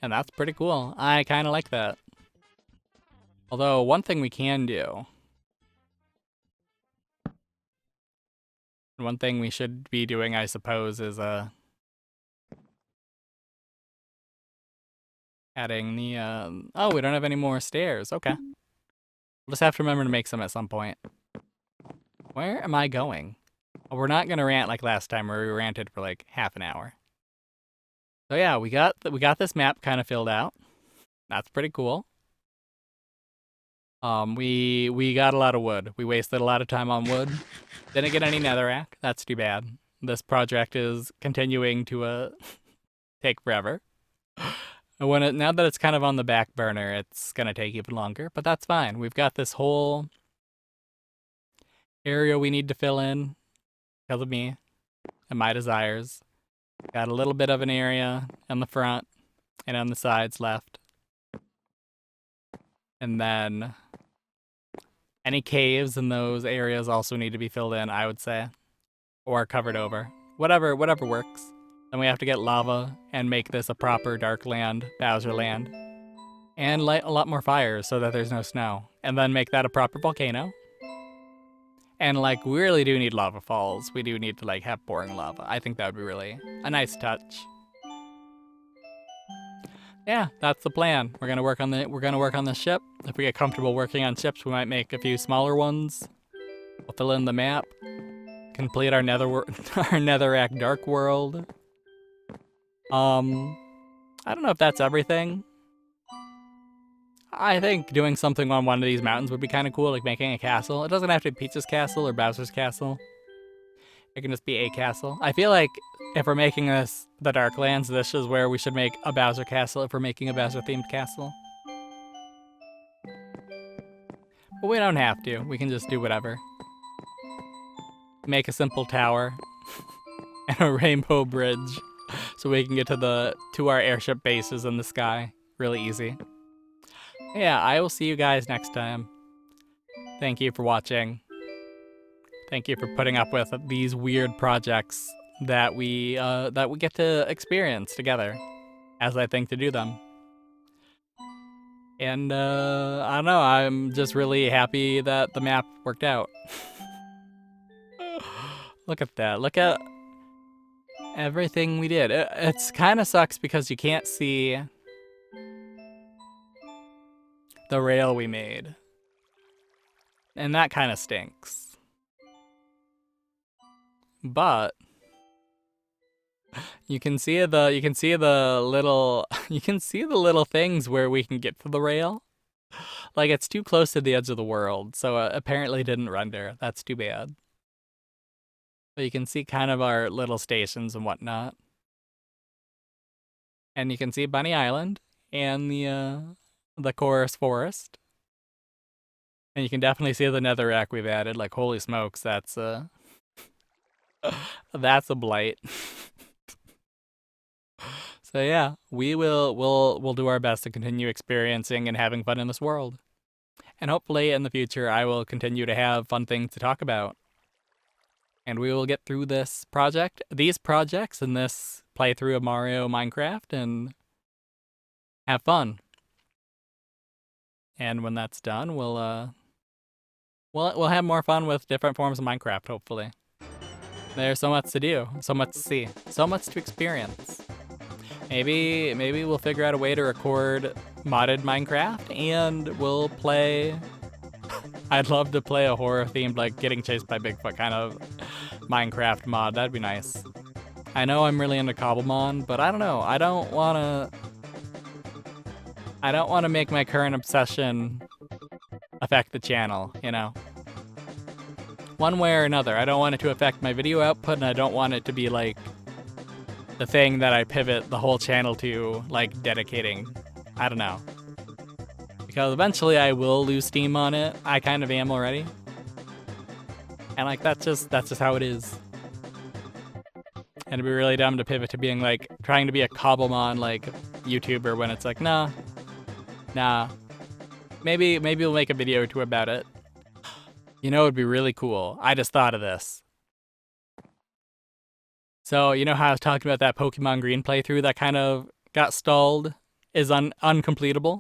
And that's pretty cool. I kind of like that. Although, one thing we can do, one thing we should be doing, I suppose, is adding the, oh, we don't have any more stairs. Okay. We'll just have to remember to make some at some point. Where am I going? Oh, we're not gonna rant like last time where we ranted for like half an hour. So yeah, we got this map kind of filled out. That's pretty cool. We got a lot of wood. We wasted a lot of time on wood. Didn't get any netherrack. That's too bad. This project is continuing to take forever. And now that it's kind of on the back burner, it's gonna take even longer. But that's fine. We've got this whole area we need to fill in because of me and my desires. Got a little bit of an area in the front. and on the sides left. And then any caves in those areas also need to be filled in, I would say, or covered over. Whatever works. Then we have to get lava and make this a proper dark land, Bowser land. And light a lot more fires so that there's no snow. And then make that a proper volcano. And like, we really do need lava falls. We do need to like have boring lava. I think that would be really a nice touch. Yeah, that's the plan. We're gonna work on the ship. If we get comfortable working on ships, we might make a few smaller ones. We'll fill in the map. Complete our our Netherrack Dark World. I don't know if that's everything. I think doing something on one of these mountains would be kind of cool, like making a castle. It doesn't have to be Peach's castle or Bowser's castle. It can just be a castle. I feel like if we're making this the Darklands, this is where we should make a Bowser castle if we're making a Bowser-themed castle. But we don't have to. We can just do whatever. Make a simple tower and a rainbow bridge so we can get to our airship bases in the sky really easy. Yeah, I will see you guys next time. Thank you for watching. Thank you for putting up with these weird projects that we get to experience together as I think to do them. And I don't know, I'm just really happy that the map worked out. Look at that. Look at everything we did. It's kind of sucks because you can't see the rail we made. And that kind of stinks. But you can see the little things where we can get to the rail. Like, it's too close to the edge of the world, so apparently didn't render. That's too bad. But you can see kind of our little stations and whatnot. And you can see Bunny Island and the Chorus Forest. And you can definitely see the Netherrack we've added. Like, holy smokes, that's that's a blight. So yeah, we'll do our best to continue experiencing and having fun in this world. And hopefully in the future I will continue to have fun things to talk about. And we will get through these projects and this playthrough of Mario Minecraft and have fun. And when that's done, we'll have more fun with different forms of Minecraft, hopefully. There's so much to do, so much to see, so much to experience. Maybe we'll figure out a way to record modded Minecraft and we'll play... I'd love to play a horror-themed, like, getting chased by Bigfoot kind of Minecraft mod. That'd be nice. I know I'm really into Cobblemon, but I don't know. I don't want to make my current obsession affect the channel, you know? One way or another. I don't want it to affect my video output, and I don't want it to be, like, the thing that I pivot the whole channel to, like, dedicating. I don't know. Because eventually I will lose steam on it. I kind of am already. And like that's just how it is. And it'd be really dumb to pivot to being like trying to be a Cobblemon like YouTuber when it's like, nah. Maybe we'll make a video or two about it. You know, it'd be really cool. I just thought of this. So you know how I was talking about that Pokemon Green playthrough that kind of got stalled, is uncompletable?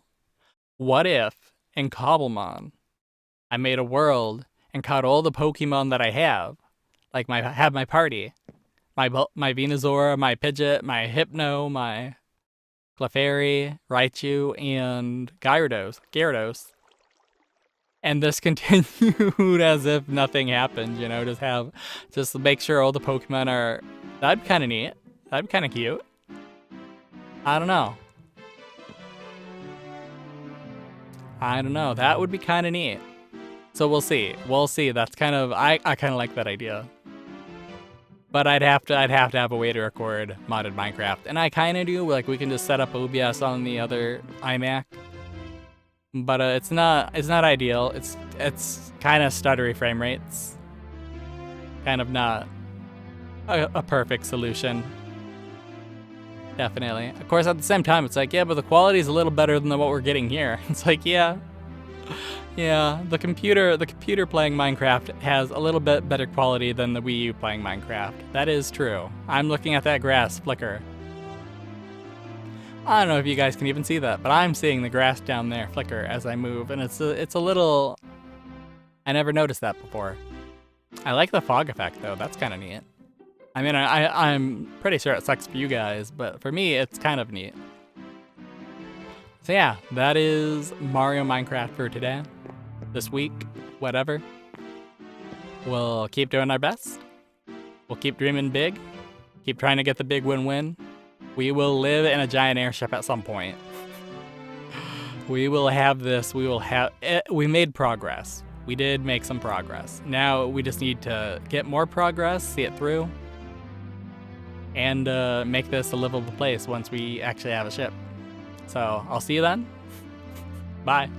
What if, in Cobblemon, I made a world and caught all the Pokemon that I have, like have my party, my Venusaur, my Pidgeot, my Hypno, my Clefairy, Raichu, and Gyarados, and this continued as if nothing happened. You know, just make sure all the Pokemon are. That'd be kind of neat. That'd be kind of cute. I don't know. That would be kind of neat. So we'll see. That's kind of I kind of like that idea. But I'd have to have a way to record modded Minecraft, and I kind of do. Like we can just set up OBS on the other iMac. But it's not ideal. It's kind of stuttery frame rates. Kind of not a perfect solution. Definitely. Of course, at the same time, it's like, yeah, but the quality's a little better than what we're getting here. It's like, yeah, the computer playing Minecraft has a little bit better quality than the Wii U playing Minecraft. That is true. I'm looking at that grass flicker. I don't know if you guys can even see that, but I'm seeing the grass down there flicker as I move, and it's a little. I never noticed that before. I like the fog effect though. That's kind of neat. I mean, I'm pretty sure it sucks for you guys, but for me, it's kind of neat. So yeah, that is Mario Minecraft for today, this week, whatever. We'll keep doing our best. We'll keep dreaming big. Keep trying to get the big win-win. We will live in a giant airship at some point. We will have this. We will have it. We made progress. We did make some progress. Now we just need to get more progress, see it through, and make this a livable place once we actually have a ship. So I'll see you then. Bye.